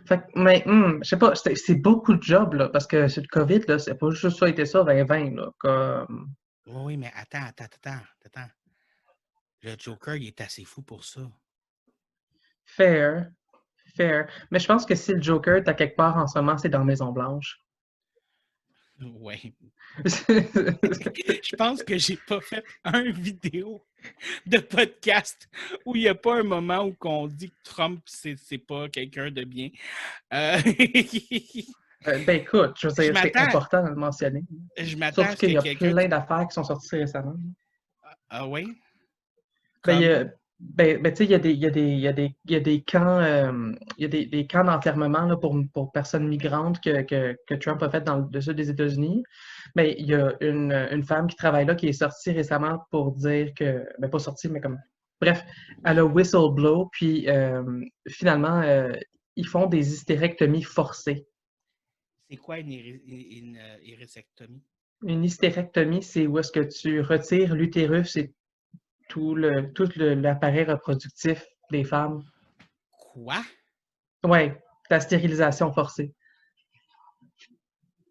Fait que, mais, je sais pas, c'est beaucoup de jobs, là, parce que c'est le COVID, là, c'est pas juste ça été ça, 2020, là, comme... Oui, oui, mais attends. Le Joker, il est assez fou pour ça. Fair, fair. Mais je pense que si le Joker, t'as quelque part en ce moment, c'est dans Maison-Blanche. Ouais. Je pense que j'ai pas fait un vidéo de podcast où il n'y a pas un moment où on dit que Trump, c'est pas quelqu'un de bien. Ben écoute, je veux je dire, c'est m'attends important de le mentionner. je m'attends à Surtout ce qu'il que y a quelqu'un plein du... d'affaires qui sont sorties récemment. Ah oui? Ben, Comme... tu sais, il y a des camps, il y a des camps d'enfermement là, pour personnes migrantes que Trump a fait dans le sud des États-Unis. Mais il y a une femme qui travaille là qui est sortie récemment pour dire que, ben pas sortie, mais comme, bref, elle a whistleblow, puis finalement, ils font des hystérectomies forcées. C'est quoi une hérécectomie? Une hystérectomie, c'est où est-ce que tu retires l'utérus et l'appareil reproductif des femmes. Quoi? Ouais, la stérilisation forcée.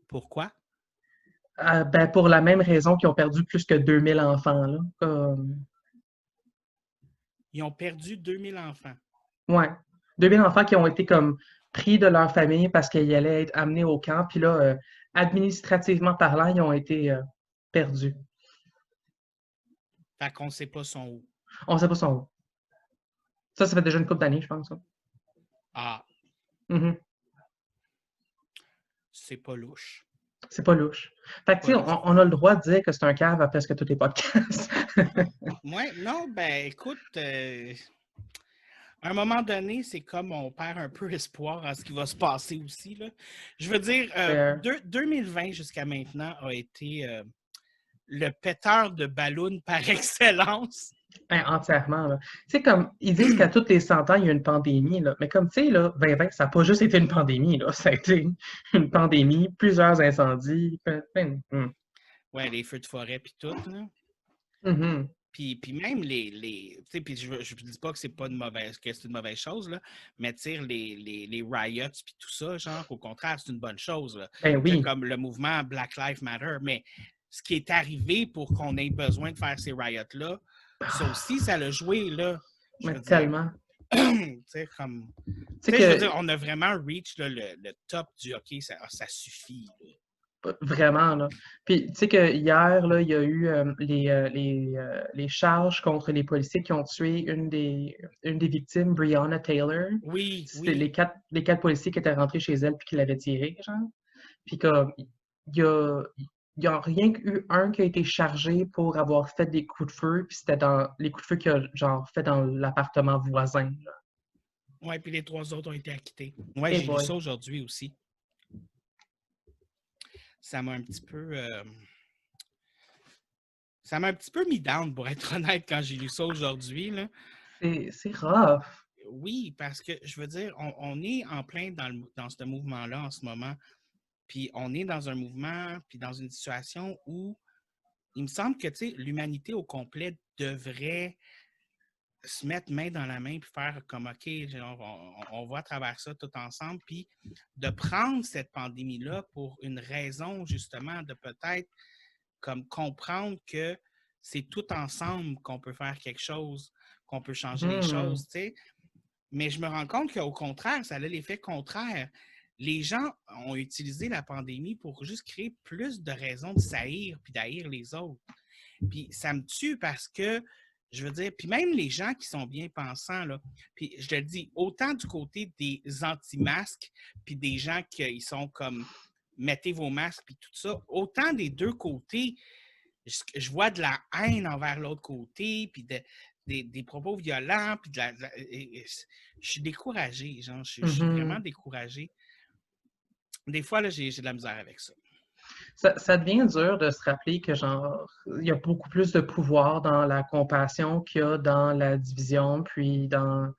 Pourquoi? Ben, pour la même raison qu'ils ont perdu plus que 2000 enfants, là. Ils ont perdu 2000 enfants. Ouais. 2000 enfants qui ont été comme pris de leur famille parce qu'ils allaient être amenés au camp, puis là, administrativement parlant, ils ont été perdus. Fait qu'on ne sait pas son où. On sait pas son où. Ça fait déjà une couple d'années, je pense, ça. Ah, Mhm. c'est pas louche. C'est pas louche. Fait que, tu Pas sais, louche. on a le droit de dire que c'est un cave à presque tous les podcasts. Ouais, non, ben écoute, à un moment donné, c'est comme on perd un peu espoir en ce qui va se passer aussi, là. Je veux dire, Fair. 2020 jusqu'à maintenant a été le péteur de ballon par excellence. Ben, entièrement, là. Tu sais, comme, ils disent qu'à tous les 100 ans, il y a une pandémie, là. Mais comme, tu sais, là, 2020, ça n'a pas juste été une pandémie, là. Ça a été une pandémie, plusieurs incendies. Ouais, les feux de forêt puis tout, là. Mhm. Puis même tu sais, puis je dis pas que c'est pas que c'est une mauvaise chose, là, mais tu sais, les riots puis tout ça, genre, au contraire, c'est une bonne chose, là. Ben Tu sais, oui, comme le mouvement Black Lives Matter, mais ce qui est arrivé pour qu'on ait besoin de faire ces riots-là, ça aussi, ça l'a joué, là. Je mais veux dire, tellement. tu sais, comme, Tu sais tu sais, je veux dire, que, on a vraiment reach là, le top du hockey, ça suffit, là. vraiment, là. Puis, tu sais que hier, là, il y a eu les charges contre les policiers qui ont tué une des victimes, Breonna Taylor. Oui, C'était oui. les quatre policiers qui étaient rentrés chez elle puis qui l'avaient tiré, genre. Puis comme, il y a, il y a rien qu'eu un qui a été chargé pour avoir fait des coups de feu, puis c'était dans les coups de feu qu'il a genre fait dans l'appartement voisin, là. Oui, puis les 3 autres ont été acquittés. Oui, Eh j'ai lu boy. ça aujourd'hui aussi. Ça m'a un petit peu... ça m'a un petit peu mis down, pour être honnête, quand j'ai lu ça aujourd'hui, là. C'est rough. Oui, parce que, je veux dire, on est en plein dans ce mouvement-là en ce moment. Puis on est dans un mouvement, puis dans une situation où il me semble que, tu sais, l'humanité au complet devrait se mettre main dans la main puis faire comme, OK, on va à travers ça tout ensemble, puis de prendre cette pandémie-là pour une raison, justement, de peut-être comme comprendre que c'est tout ensemble qu'on peut faire quelque chose, qu'on peut changer les Hmm. choses, tu sais. Mais je me rends compte qu'au contraire, ça a l'effet contraire. Les gens ont utilisé la pandémie pour juste créer plus de raisons de s'haïr puis d'haïr les autres. Puis ça me tue parce que, je veux dire, puis même les gens qui sont bien pensants, là, puis je te le dis, autant du côté des anti-masques, puis des gens qui sont comme mettez vos masques, puis tout ça, autant des deux côtés, je vois de la haine envers l'autre côté, puis des propos violents, puis je suis découragé, genre, je suis vraiment Mhm. découragé. Des fois, là, j'ai de la misère avec ça. Ça devient dur de se rappeler que, genre, il y a beaucoup plus de pouvoir dans la compassion qu'il y a dans la division, puis dans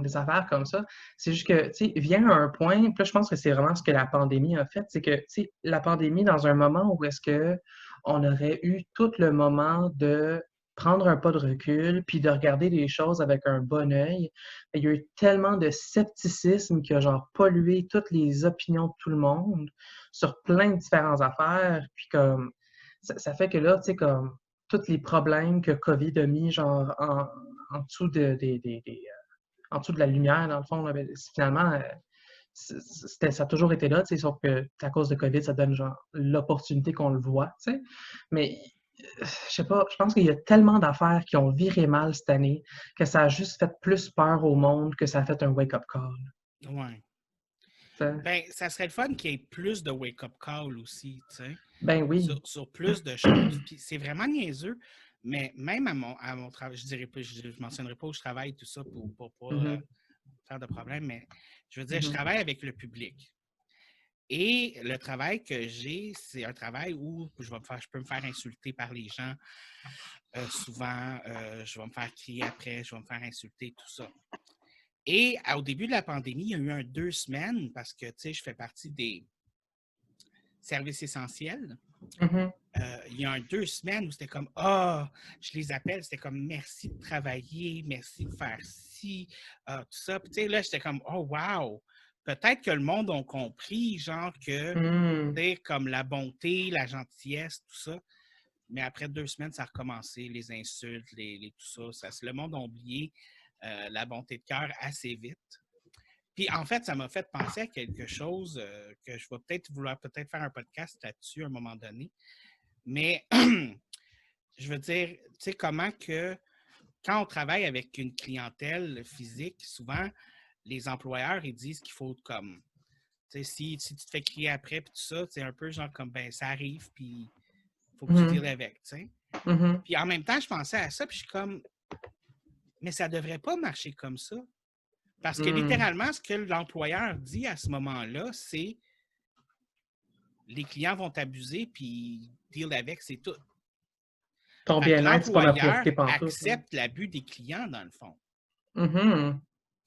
des affaires comme ça. C'est juste que, tu sais, vient un point, puis là, je pense que c'est vraiment ce que la pandémie a fait, c'est que, tu sais, la pandémie, dans un moment où est-ce que on aurait eu tout le moment de prendre un pas de recul, puis de regarder les choses avec un bon œil, il y a eu tellement de scepticisme qui a, genre, pollué toutes les opinions de tout le monde sur plein de différentes affaires. Puis comme ça fait que là, tu sais, comme tous les problèmes que COVID a mis genre en dessous en dessous de la lumière, dans le fond, là, ben, finalement, ça a toujours été là, tu sais, sauf que à cause de COVID, ça donne genre l'opportunité qu'on le voit, tu sais. Mais je sais pas, je pense qu'il y a tellement d'affaires qui ont viré mal cette année que ça a juste fait plus peur au monde que ça a fait un wake-up call. Ouais. T'sais. Ben, ça serait le fun qu'il y ait plus de wake-up call aussi, tu sais, Ben oui. sur plus de choses. Puis c'est vraiment niaiseux, mais même à mon travail, je dirais pas, je mentionnerai pas où je travaille, tout ça, pour pas Mhm, faire de problème, mais je veux dire, je mhm, travaille avec le public. Et le travail que j'ai, c'est un travail où je peux me faire insulter par les gens. Souvent, je vais me faire crier après, je vais me faire insulter, tout ça. Et au début de la pandémie, il y a eu 2 semaines parce que, tu sais, je fais partie des services essentiels. mhm. Il y a 2 semaines où c'était comme ah, je les appelle, c'était comme merci de travailler, merci de faire ci, tout ça. Puis tu sais, là, j'étais comme oh wow, peut-être que le monde a compris, genre que tu Hmm. sais, comme la bonté, la gentillesse, tout ça. Mais après 2 semaines, ça a recommencé, les insultes, tout ça. Le monde a oublié la bonté de cœur assez vite. Puis en fait, ça m'a fait penser à quelque chose que je vais peut-être vouloir peut-être faire un podcast là-dessus à un moment donné. Mais je veux dire, tu sais, comment que quand on travaille avec une clientèle physique, souvent, les employeurs, ils disent qu'il faut comme, tu sais, si tu te fais crier après, puis tout ça, c'est un peu genre comme, ben, ça arrive, puis il faut que tu deals Mhm. avec, tu sais. Mhm. Puis en même temps, je pensais à ça, puis je suis comme, mais ça devrait pas marcher comme ça. Parce que Hmm. littéralement, ce que l'employeur dit à ce moment-là, c'est les clients vont t'abuser, puis deal avec, c'est tout. Ton Fait que bien-être, c'est pas ma l'employeur priorité pantoute, là. accepte l'abus des clients, dans le fond. Mhm.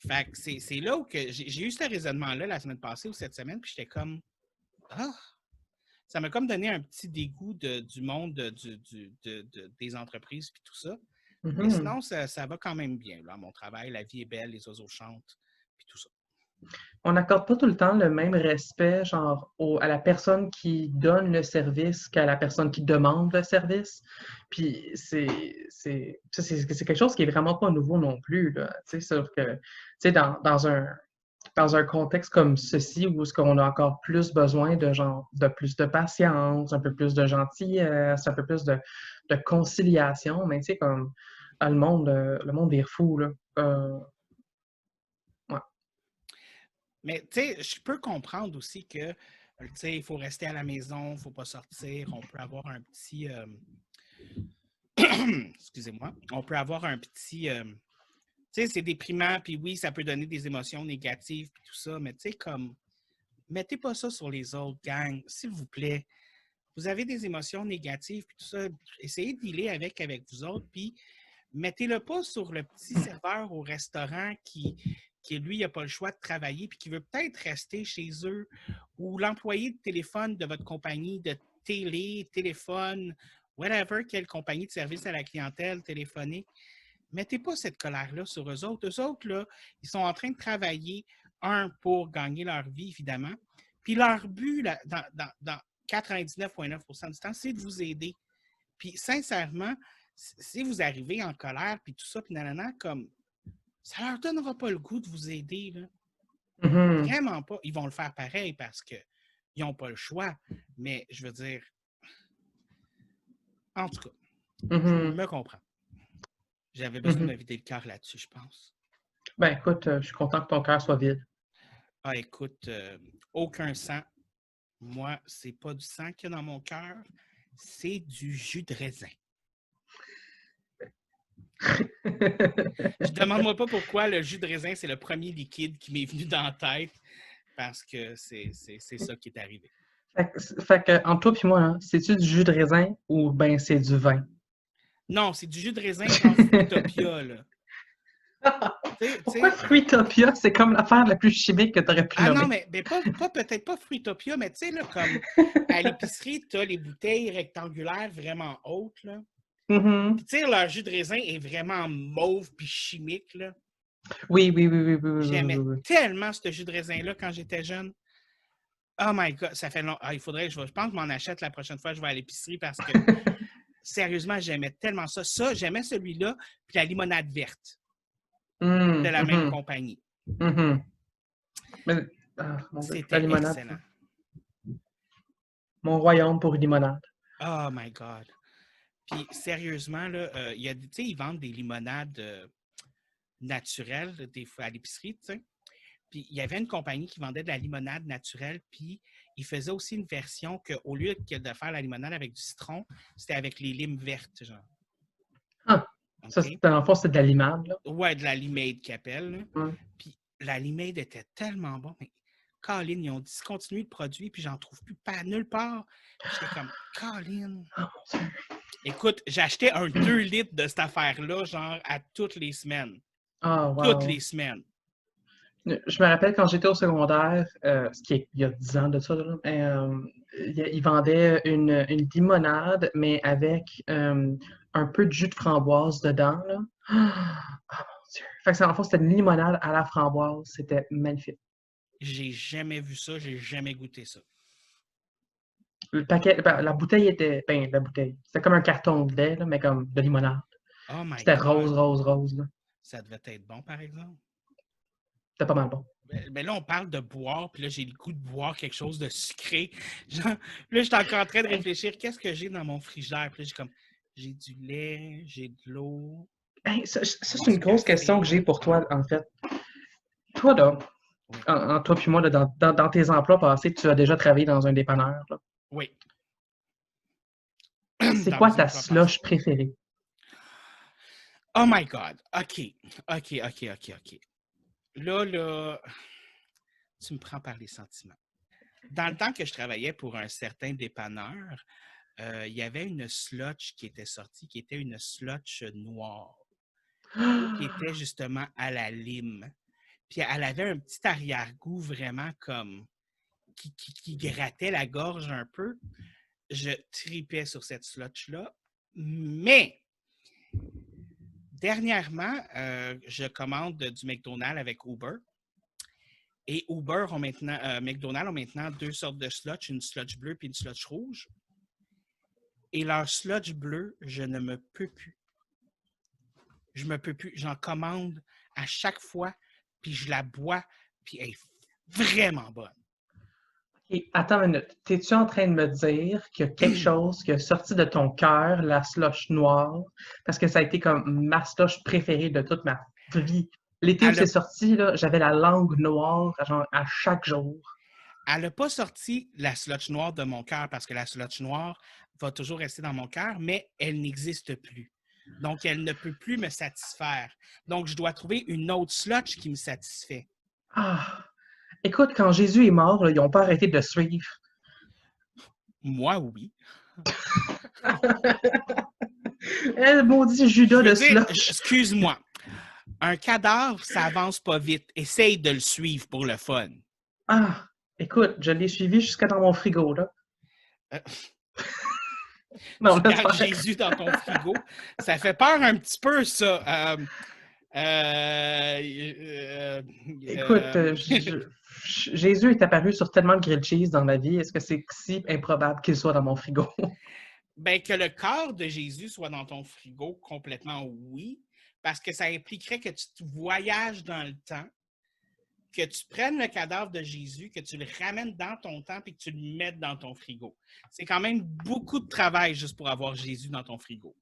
Fait que c'est là où j'ai eu ce raisonnement-là la semaine passée ou cette semaine, puis j'étais comme ah! Ça m'a comme donné un petit dégoût du monde des entreprises puis tout ça. Mais Mhm. sinon, ça va quand même bien. Là, mon travail, la vie est belle, les oiseaux chantent, puis tout ça. On n'accorde pas tout le temps le même respect, genre, à la personne qui donne le service qu'à la personne qui demande le service. Puis c'est quelque chose qui est vraiment pas nouveau non plus, là. Tu sais, sauf que, tu sais, dans un contexte comme ceci, où est-ce qu'on a encore plus besoin de genre de plus de patience, un peu plus de gentillesse, un peu plus de conciliation, mais tu sais, comme le monde est fou, là. Ouais. Mais tu sais, je peux comprendre aussi que tu sais, il faut rester à la maison, il ne faut pas sortir. On peut avoir un petit. Excusez-moi. On peut avoir un petit. sais, c'est déprimant, puis oui, ça peut donner des émotions négatives, puis tout ça, mais tu sais, comme, mettez pas ça sur les autres, gang, s'il vous plaît. Vous avez des émotions négatives, puis tout ça, essayez de dealer avec vous autres, puis mettez-le pas sur le petit serveur au restaurant qui lui, n'a pas le choix de travailler, puis qui veut peut-être rester chez eux, ou l'employé de téléphone de votre compagnie de téléphone, whatever, quelle compagnie de service à la clientèle téléphonique. Mettez pas cette colère-là sur eux autres. Eux autres, là, ils sont en train de travailler, pour gagner leur vie, évidemment. Puis leur but, là, dans 99,9% du temps, c'est de vous aider. Puis sincèrement, si vous arrivez en colère, puis tout ça, puis nanana, comme, ça leur donnera pas le goût de vous aider, là. Mhm. Vraiment pas. Ils vont le faire pareil parce qu'ils n'ont pas le choix. Mais je veux dire, en tout cas, je Mhm. me comprends. J'avais besoin de Mhm. me vider le cœur là-dessus, je pense. Ben écoute, je suis content que ton cœur soit vide. Ah, écoute, aucun sang. Moi, c'est pas du sang qu'il y a dans mon cœur, c'est du jus de raisin. Je demande-moi pas pourquoi le jus de raisin, c'est le premier liquide qui m'est venu dans la tête, parce que c'est ça qui est arrivé. Fait que, entre toi et moi, hein, c'est-tu du jus de raisin ou ben c'est du vin? Non, c'est du jus de raisin genre Fruitopia, là. Tu Pourquoi sais, Fruitopia? C'est comme l'affaire la plus chimique que tu aurais pu ah non, nommer. mais pas peut-être pas Fruitopia, mais tu sais, là, comme à l'épicerie, tu as les bouteilles rectangulaires vraiment hautes, là. Mhm. Puis tu sais, leur jus de raisin est vraiment mauve puis chimique, là. Oui, oui, oui, oui, oui, oui, oui, oui, J'aimais oui. tellement ce jus de raisin-là quand j'étais jeune. Oh my God, ça fait long. Ah, il faudrait je pense que je m'en achète la prochaine fois que je vais à l'épicerie parce que sérieusement, j'aimais tellement ça. Ça, j'aimais celui-là, puis la limonade verte de la même Mhm. compagnie. Mhm. Mais, mon Dieu, la C'était limonade, excellent. mon royaume pour une limonade. Oh my God. Puis sérieusement, là, tu sais, ils vendent des limonades naturelles des fois à l'épicerie, tu sais. Puis il y avait une compagnie qui vendait de la limonade naturelle, puis ils faisaient aussi une version qu'au lieu de faire la limonade avec du citron, c'était avec les limes vertes, genre. Ah, ça, OK? dans le fond, c'est de la limonade, là. Ouais, de la limeade qu'ils appellent, là. Ouais. Puis la limeade était tellement bon, mais Colin, ils ont discontinué le produit, puis j'en trouve plus pas nulle part. Puis j'étais comme, Colin. Oh, mon Dieu. Écoute, j'achetais un 2 litres de cette affaire-là, genre à toutes les semaines. Ah, Toutes wow. les semaines. Je me rappelle quand j'étais au secondaire, ce qui est il y a 10 ans de ça, là, ils vendaient une limonade, mais avec un peu de jus de framboise dedans, là. Ah, mon Dieu. Fait que, en fond, c'était une limonade à la framboise. C'était magnifique. J'ai jamais vu ça, j'ai jamais goûté ça. Le paquet, ben, la bouteille était, ben, la bouteille, c'était comme un carton de lait, là, mais comme de limonade. Oh my C'était rose, God. rose, rose, là. Ça devait être bon, par exemple. C'était pas mal bon. Mais là, on parle de boire, puis là, j'ai le goût de boire quelque chose de sucré. Genre, là, je suis encore en train de réfléchir, qu'est-ce que j'ai dans mon frigidaire? Puis là, j'ai du lait, j'ai de l'eau, Hey, ça, j'ai c'est une du grosse question que café. j'ai pour toi, en fait. Toi, là, Oui, en toi puis moi, là, dans tes emplois passés, tu as déjà travaillé dans un dépanneur, là. oui, C'est dans quoi mes ta emplois passés. slush préférée? Oh my God. OK, OK, OK, OK, OK. Là, tu me prends par les sentiments. Dans le temps que je travaillais pour un certain dépanneur, il y avait une slotch qui était sortie, qui était une slotch noire, qui était justement à la lime. Puis elle avait un petit arrière-goût vraiment comme qui grattait la gorge un peu. Je tripais sur cette slotch-là. Mais dernièrement, je commande du McDonald's avec Uber. Et McDonald's ont maintenant deux sortes de slotch, une slotch bleue et une slotch rouge. Et leur slotch bleu, je ne me peux plus. Je me peux plus. J'en commande à chaque fois, puis je la bois, puis elle est vraiment bonne. Et attends une minute. T'es-tu en train de me dire qu'il y a quelque chose qui a sorti de ton cœur, la slush noire? Parce que ça a été comme ma slush préférée de toute ma vie. L'été où Elle c'est n'a sorti, là, j'avais la langue noire genre, à chaque jour. pas sorti la slotch noire de mon cœur parce que la slotch noire va toujours rester dans mon cœur, mais elle n'existe plus. Donc, elle ne peut plus me satisfaire. Donc, je dois trouver une autre slotch qui me satisfait. Ah, écoute, quand Jésus est mort, là, ils n'ont pas arrêté de suivre. Moi, oui. Eh, maudit Je Judas veux de dire, slush. excuse-moi, un cadavre, ça avance pas vite. Essaye de le suivre pour le fun. Ah, écoute, je l'ai suivi jusqu'à dans mon frigo, là. Euh, Non, Tu laisse gardes faire. Jésus dans ton frigo. Ça fait peur un petit peu, ça. Écoute, Jésus est apparu sur tellement de grilled cheese dans ma vie. Est-ce que c'est si improbable qu'il soit dans mon frigo? Ben, que le corps de Jésus soit dans ton frigo, complètement oui, parce que ça impliquerait que tu voyages dans le temps, que tu prennes le cadavre de Jésus, que tu le ramènes dans ton temps et que tu le mettes dans ton frigo. C'est quand même beaucoup de travail juste pour avoir Jésus dans ton frigo.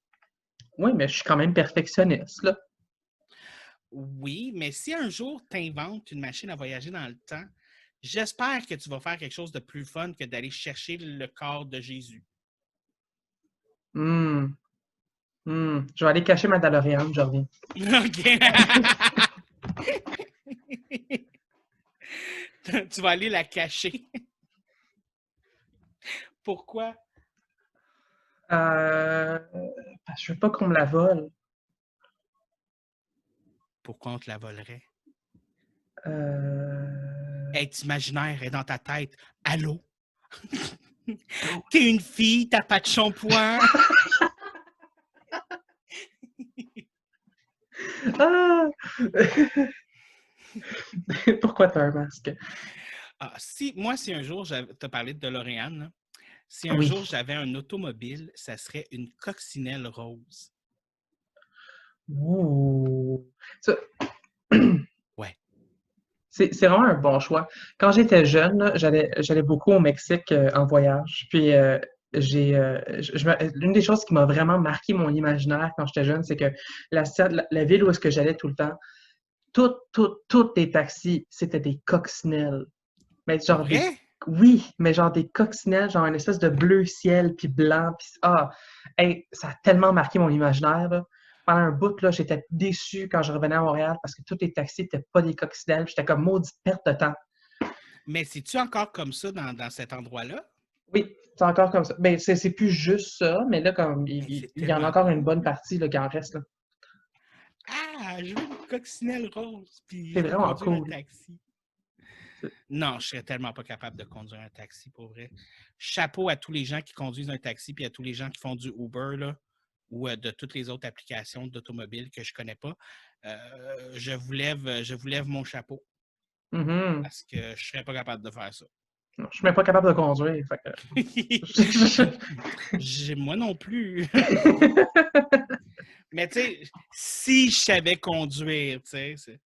Oui, mais je suis quand même perfectionniste, là. Oui, mais si un jour tu inventes une machine à voyager dans le temps, j'espère que tu vas faire quelque chose de plus fun que d'aller chercher le corps de Jésus. Hmm, Je vais aller cacher ma DeLorean, je reviens. OK. Tu vas aller la cacher. Pourquoi? Parce que je veux pas qu'on me la vole. Pourquoi on te la volerait? Euh... Elle est imaginaire, elle est dans ta tête. Allô? T'es une fille, t'as pas de shampoing. Ah! Pourquoi t'as un masque? Ah, si un jour, tu as parlé de DeLorean, là. Si un Oui. jour j'avais un automobile, ça serait une coccinelle rose. Ouh. Ça, Ouais. c'est vraiment un bon choix. Quand j'étais jeune, là, j'allais beaucoup au Mexique en voyage. Puis l'une des choses qui m'a vraiment marqué mon imaginaire quand j'étais jeune, c'est que la ville où est-ce que j'allais tout le temps, toutes les taxis, c'était des coccinelles. Mais Pour genre vrai? oui, mais genre des coccinelles, genre une espèce de bleu ciel puis blanc. Puis, hey, ça a tellement marqué mon imaginaire, là. Pendant un bout, là, j'étais déçu quand je revenais à Montréal parce que tous les taxis n'étaient pas des coccinelles. J'étais comme maudite perte de temps. Mais c'est-tu encore comme ça dans cet endroit-là? Oui, c'est encore comme ça. Ben, c'est plus juste ça, mais là, comme Hey, c'est il y en a tellement encore une cool. bonne partie là, qui en reste, là. Ah, je veux une coccinelle rose, puis C'est je veux vraiment conduire un cool. taxi. Non, je serais tellement pas capable de conduire un taxi, pour vrai. Chapeau à tous les gens qui conduisent un taxi, puis à tous les gens qui font du Uber, là, ou de toutes les autres applications d'automobile que je connais pas. Je vous lève mon chapeau, Mhm. parce que je serais pas capable de faire ça. Non, je suis même pas capable de conduire. Fait que... Moi non plus. Mais tu sais, si je savais conduire, tu sais,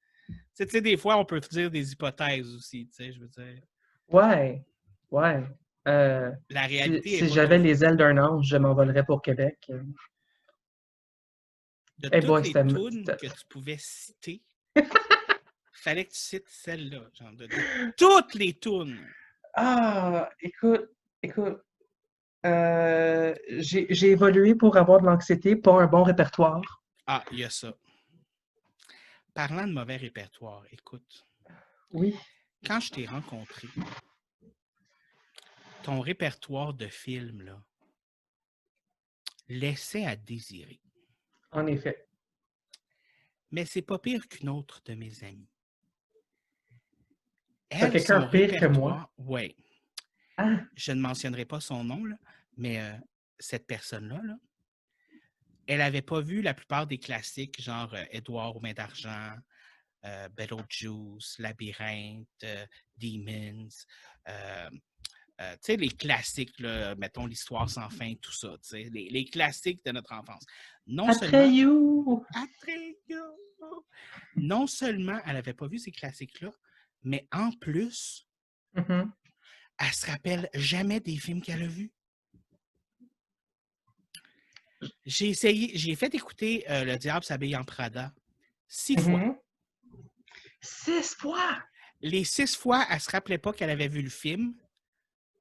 des fois, on peut dire des hypothèses aussi, tu sais, je veux dire. Ouais, ouais. Euh, La si réalité n'est si pas j'avais toujours. les ailes d'un ange, je m'envolerais pour Québec. De Eh toutes boy, les tunes que tu pouvais citer, fallait que tu cites celle-là. Genre de toutes les tunes. Ah, écoute, j'ai évolué pour avoir de l'anxiété, pas un bon répertoire. Ah, il y a ça. Parlant de mauvais répertoire, écoute, Oui. quand je t'ai rencontré, ton répertoire de films, là, laissait à désirer. En effet. Mais c'est pas pire qu'une autre de mes amies. T'as Elle, quelqu'un son pire que moi? répertoire, ouais, Ah, je ne mentionnerai pas son nom, là, mais cette personne-là, là, elle n'avait pas vu la plupart des classiques, genre Édouard aux mains d'argent, Beetlejuice, Labyrinthe, Demons, euh, tu sais, les classiques, là, mettons l'histoire sans fin, tout ça, tu sais, les classiques de notre enfance. Non seulement, Atreyu! Atreyu! Non seulement elle n'avait pas vu ces classiques-là, mais en plus, Mhm, elle se rappelle jamais des films qu'elle a vus. J'ai fait écouter Le Diable s'habille en Prada 6 fois. mhm. 6 fois! Les 6 fois, elle ne se rappelait pas qu'elle avait vu le film,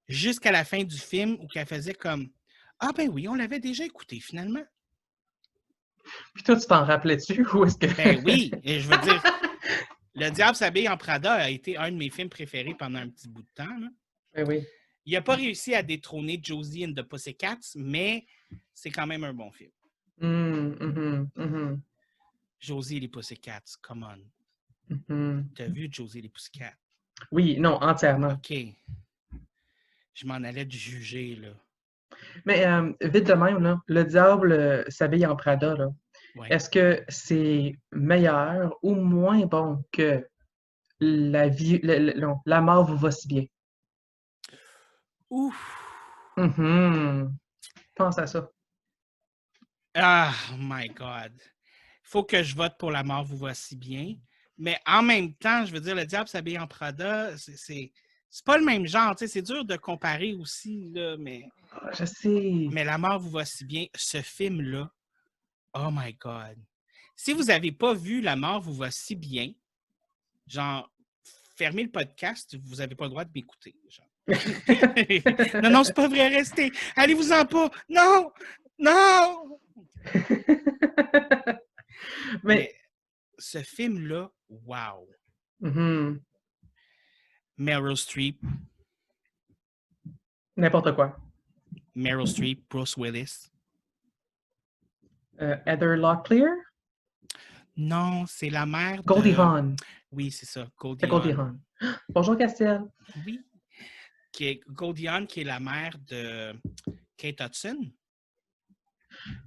jusqu'à la fin du film où qu'elle faisait comme Ah ben oui, on l'avait déjà écouté finalement. Puis toi, tu t'en rappelais-tu ou est-ce que... Ben oui, et je veux dire, Le Diable s'habille en Prada a été un de mes films préférés pendant un petit bout de temps. Là. Ben oui. Il n'a pas réussi à détrôner Josie and the Pussycats, mais c'est quand même un bon film. Josie et les Pussycats, come on. T'as vu Josie et les Pussycats? Oui, non, entièrement. OK. Je m'en allais te juger, là. Mais vite de même, là, le diable s'habille en Prada, là. Ouais. Est-ce que c'est meilleur ou moins bon que la vie, non, la mort vous va si bien? Ouf! Pense à ça. Ah, my God! Faut que je vote pour La mort vous va si bien. Mais en même temps, je veux dire, Le Diable s'habille en Prada, c'est pas le même genre. C'est dur de comparer aussi, là, mais... Je sais. Mais La mort vous va si bien. Ce film-là, oh my God! Si vous n'avez pas vu La mort vous va si bien, genre, fermez le podcast, vous n'avez pas le droit de m'écouter. Non, non, c'est pas vrai, restez. Allez-vous-en pas. Non! Non! Mais ce film-là, wow! Meryl Streep. N'importe quoi. Meryl Streep, Bruce Willis. Heather Locklear? Non, c'est la mère de... Goldie Hawn. Oui, c'est ça, C'est Goldie Hawn. Bonjour, Castiel. Oui. Goldie Hawn, qui est la mère de Kate Hudson.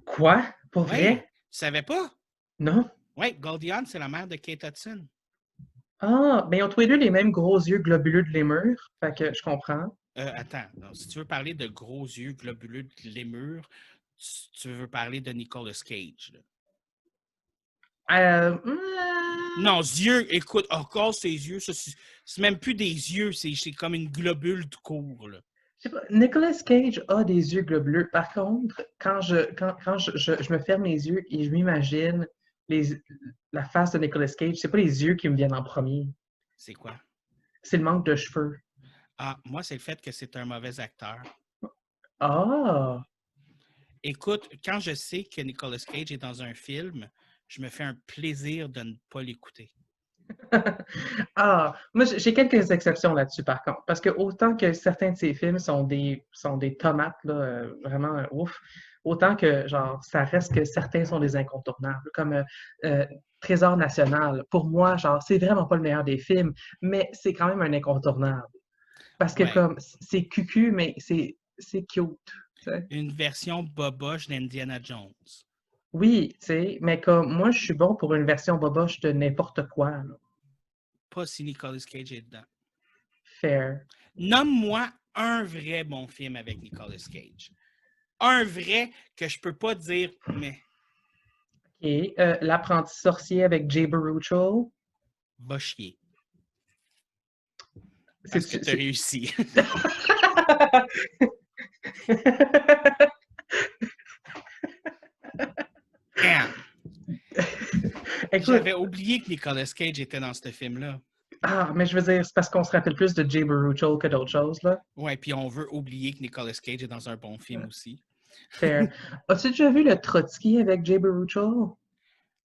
Quoi? Pour vrai? Tu savais pas? Non? Oui, Goldie Hawn, c'est la mère de Kate Hudson. Ah, ben ils ont tous les deux les mêmes gros yeux globuleux de lémur. Fait que je comprends. Attends, donc, si tu veux parler de gros yeux globuleux de lémur, tu veux parler de Nicolas Cage. Non, yeux, écoute, encore ses yeux, c'est même plus des yeux, c'est comme une globule de court. Là. Je sais pas, Nicolas Cage a des yeux globuleux. Par contre, quand je me ferme les yeux et je m'imagine la face de Nicolas Cage, c'est pas les yeux qui me viennent en premier. C'est quoi? C'est le manque de cheveux. Ah, moi, c'est le fait que c'est un mauvais acteur. Ah! Écoute, quand je sais que Nicolas Cage est dans un film, je me fais un plaisir de ne pas l'écouter. Ah! Moi, j'ai quelques exceptions là-dessus, par contre. Parce que autant que certains de ces films sont des tomates, là, vraiment ouf, autant que, genre, ça reste que certains sont des incontournables. Comme Trésor national. Pour moi, genre, c'est vraiment pas le meilleur des films, mais c'est quand même un incontournable. Parce que, comme, c'est cucu, mais c'est cute. T'sais. Une version boboche d'Indiana Jones. Oui, tu sais, mais comme, moi, je suis bon pour une version boboche de n'importe quoi, là. Pas si Nicolas Cage est dedans. Fair. Nomme-moi un vrai bon film avec Nicolas Cage. Un vrai que je peux pas dire, mais... OK. L'apprenti sorcier avec Jay Baruchel. Va chier. Parce que C'est... tu as réussi. J'avais oublié que Nicolas Cage était dans ce film-là. Ah, mais je veux dire, c'est parce qu'on se rappelle plus de Jay Baruchel que d'autres choses, là. Ouais, puis on veut oublier que Nicolas Cage est dans un bon film aussi. Fair. As-tu déjà vu le Trotsky avec Jay Baruchel?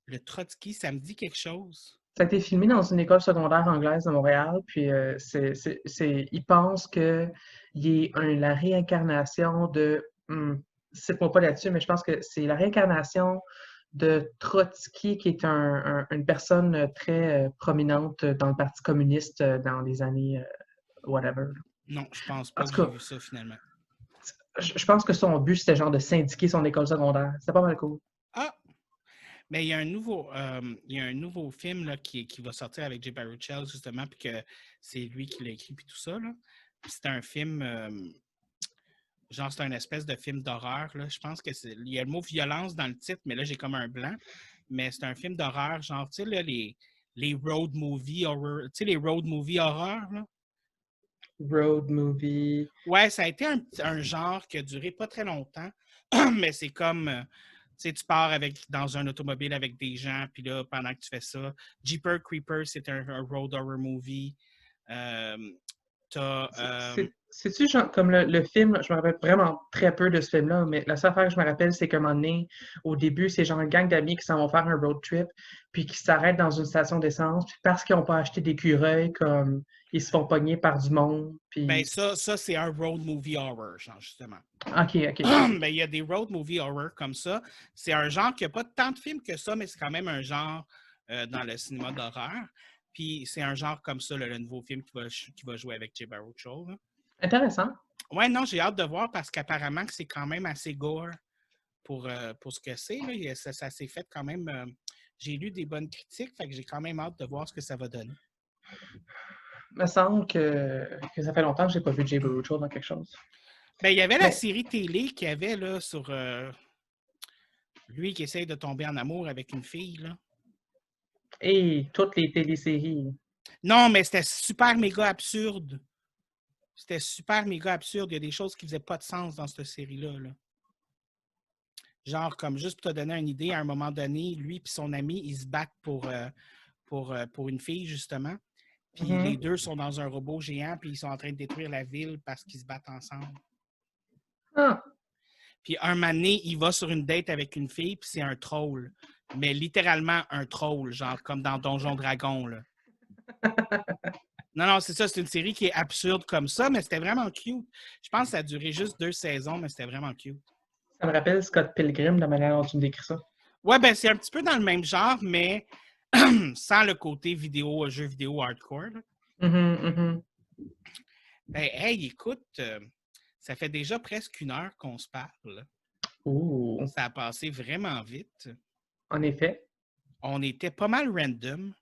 Le Trotsky, ça me dit quelque chose. Ça a été filmé dans une école secondaire anglaise de Montréal, puis ils pensent qu'il est la réincarnation de... cite-moi pas là-dessus, mais je pense que c'est la réincarnation de Trotsky, qui est une personne très prominente dans le Parti communiste dans les années whatever. Non, je pense pas que j'ai vu ça finalement. Je pense que son but, c'était genre de syndiquer son école secondaire. C'était pas mal cool. Ah! Mais il y a un nouveau film là, qui va sortir avec Jay Baruchel, justement, puis que c'est lui qui l'a écrit, puis tout ça. C'est un film, genre, c'est une espèce de film d'horreur. Là. Je pense que il y a le mot violence dans le titre, mais là, j'ai comme un blanc. Mais c'est un film d'horreur, genre, tu sais, là, les road movie horror, tu sais, les road movie horreur, là. Road movie. Ouais, ça a été un genre qui a duré pas très longtemps, mais c'est comme, tu sais, tu pars dans un automobile avec des gens, puis là, pendant que tu fais ça, Jeepers Creepers, c'est un road horror movie. C'est-tu genre, comme le film, je me rappelle vraiment très peu de ce film-là, mais la seule affaire que je me rappelle, c'est qu'à un moment donné, au début, c'est genre une gang d'amis qui s'en vont faire un road trip, puis qui s'arrêtent dans une station d'essence, puis parce qu'ils n'ont pas acheté d'écureuils, comme ils se font pogner par du monde, Ben puis... ça c'est un road movie horror, genre, justement. Ok, ok, ok. Ben, il y a des road movie horror comme ça. C'est un genre qui n'a pas tant de films que ça, mais c'est quand même un genre dans le cinéma d'horreur. Puis c'est un genre comme ça, le nouveau film qui va jouer avec Jay Baruchel. Intéressant. Ouais, non, j'ai hâte de voir parce qu'apparemment que c'est quand même assez gore pour ce que c'est. Là. Ça s'est fait quand même. J'ai lu des bonnes critiques, fait que j'ai quand même hâte de voir ce que ça va donner. Il me semble que ça fait longtemps que j'ai pas vu Jay Baruchel dans quelque chose. Ben, il y avait la Mais, série télé qu'il y avait là, sur lui qui essaye de tomber en amour avec une fille. Là. et toutes les téléséries. Non, mais c'était super méga absurde. C'était super méga absurde. Il y a des choses qui ne faisaient pas de sens dans cette série-là. Là. Genre, comme juste pour te donner une idée, à un moment donné, lui et son ami, ils se battent pour une fille, justement. Puis les deux sont dans un robot géant, puis ils sont en train de détruire la ville parce qu'ils se battent ensemble. Ah, Puis un moment donné, il va sur une date avec une fille, puis c'est un troll. Mais littéralement un troll, genre comme dans Donjon Dragon. Là. Non, non, c'est ça, c'est une série qui est absurde comme ça, mais c'était vraiment cute. Je pense que ça a duré juste 2 saisons, mais c'était vraiment cute. ça me rappelle Scott Pilgrim, de la manière dont tu me décris ça. Ouais, ben c'est un petit peu dans le même genre, mais sans le côté jeu vidéo hardcore. Là. Mhm, mhm. Ben, hey, écoute, ça fait déjà presque 1 heure qu'on se parle. Ouh, Ça a passé vraiment vite. en effet, On était pas mal random,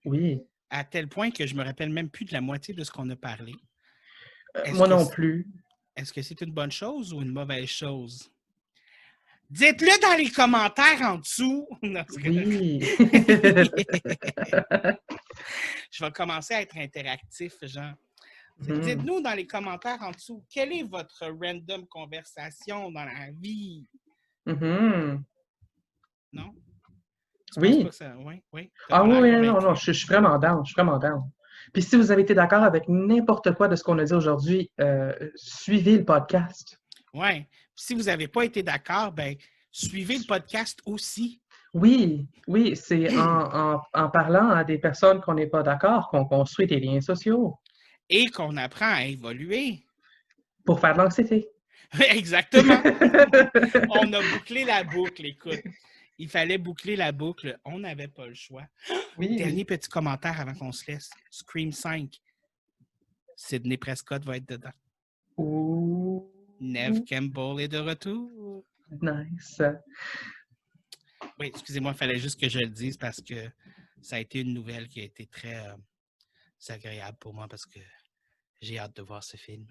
oui. à tel point que je me rappelle même plus de la moitié de ce qu'on a parlé. Est-ce Moi que non plus. est-ce que c'est une bonne chose ou une mauvaise chose? Dites-le dans les commentaires en dessous. Non, Oui. je vais commencer à être interactif, genre. Mhm. Dites-nous dans les commentaires en dessous, quelle est votre random conversation dans la vie? Mhm. Non? Tu penses pas Oui. que ça. Oui, oui. T'as Ah pas oui, l'air oui, non, non, convaincu. je suis vraiment down, je suis vraiment down. Puis si vous avez été d'accord avec n'importe quoi de ce qu'on a dit aujourd'hui, suivez le podcast. Oui. Si vous n'avez pas été d'accord, ben suivez le podcast aussi. Oui, oui, c'est en parlant à des personnes qu'on n'est pas d'accord qu'on construit des liens sociaux Et qu'on apprend à évoluer. pour faire de l'anxiété. Exactement. On a bouclé la boucle, écoute. Il fallait boucler la boucle. On n'avait pas le choix. Oui. Dernier petit commentaire avant qu'on se laisse. Scream 5. Sidney Prescott va être dedans. Ouh, Neve Campbell est de retour. nice. Oui, excusez-moi, il fallait juste que je le dise parce que ça a été une nouvelle qui a été très agréable pour moi parce que j'ai hâte de voir ce film.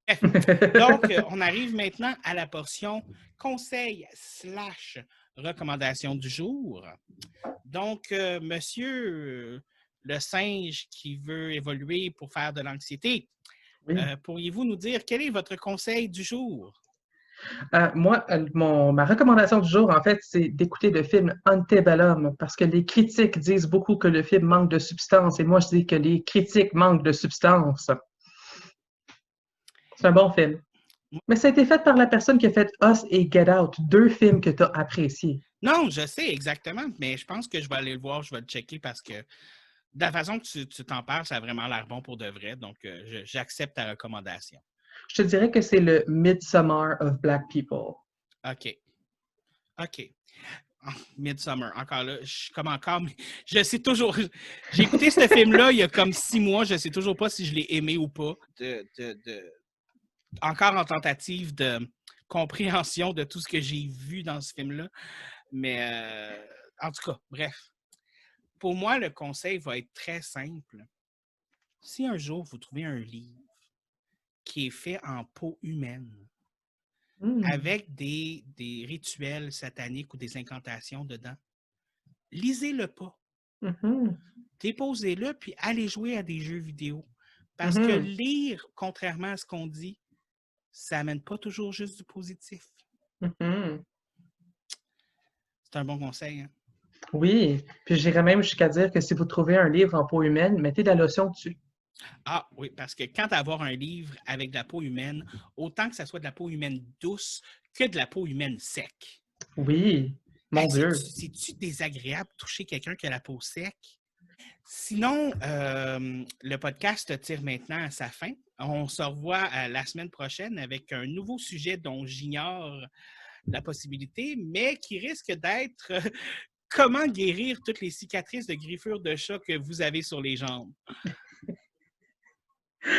Bref, donc, on arrive maintenant à la portion conseil/recommandation du jour. Donc, monsieur le singe qui veut évoluer pour faire de l'anxiété, Oui. pourriez-vous nous dire quel est votre conseil du jour? Moi, ma recommandation du jour, en fait, c'est d'écouter le film Antebellum parce que les critiques disent beaucoup que le film manque de substance et moi, je dis que les critiques manquent de substance. C'est un bon film. Mais ça a été fait par la personne qui a fait Us et Get Out, deux films que tu as appréciés. Non, je sais exactement, mais je pense que je vais aller le voir, je vais le checker parce que de la façon que tu t'en parles, ça a vraiment l'air bon pour de vrai. Donc, j'accepte ta recommandation. Je te dirais que c'est le Midsommar of Black People. OK. OK. Midsummer, encore là, je suis comme encore, mais je sais toujours. J'ai écouté ce film-là il y a comme 6 mois, je sais toujours pas si je l'ai aimé ou pas. Encore en tentative de compréhension de tout ce que j'ai vu dans ce film-là. Mais en tout cas, bref. Pour moi, le conseil va être très simple. Si un jour vous trouvez un livre qui est fait en peau humaine, Mm. avec des rituels sataniques ou des incantations dedans, lisez-le pas. Mhm. Déposez-le, puis allez jouer à des jeux vidéo. Parce que Mhm. lire, contrairement à ce qu'on dit, ça n'amène pas toujours juste du positif. Mhm. C'est un bon conseil. Hein? Oui, puis j'irais même jusqu'à dire que si vous trouvez un livre en peau humaine, mettez de la lotion dessus. Ah oui, parce que quand avoir un livre avec de la peau humaine, autant que ça soit de la peau humaine douce que de la peau humaine sec. Oui, mon Hey, Dieu. c'est-tu désagréable de toucher quelqu'un qui a la peau sec? Sinon, le podcast tire maintenant à sa fin. On se revoit la semaine prochaine avec un nouveau sujet dont j'ignore la possibilité, mais qui risque d'être comment guérir toutes les cicatrices de griffures de chat que vous avez sur les jambes.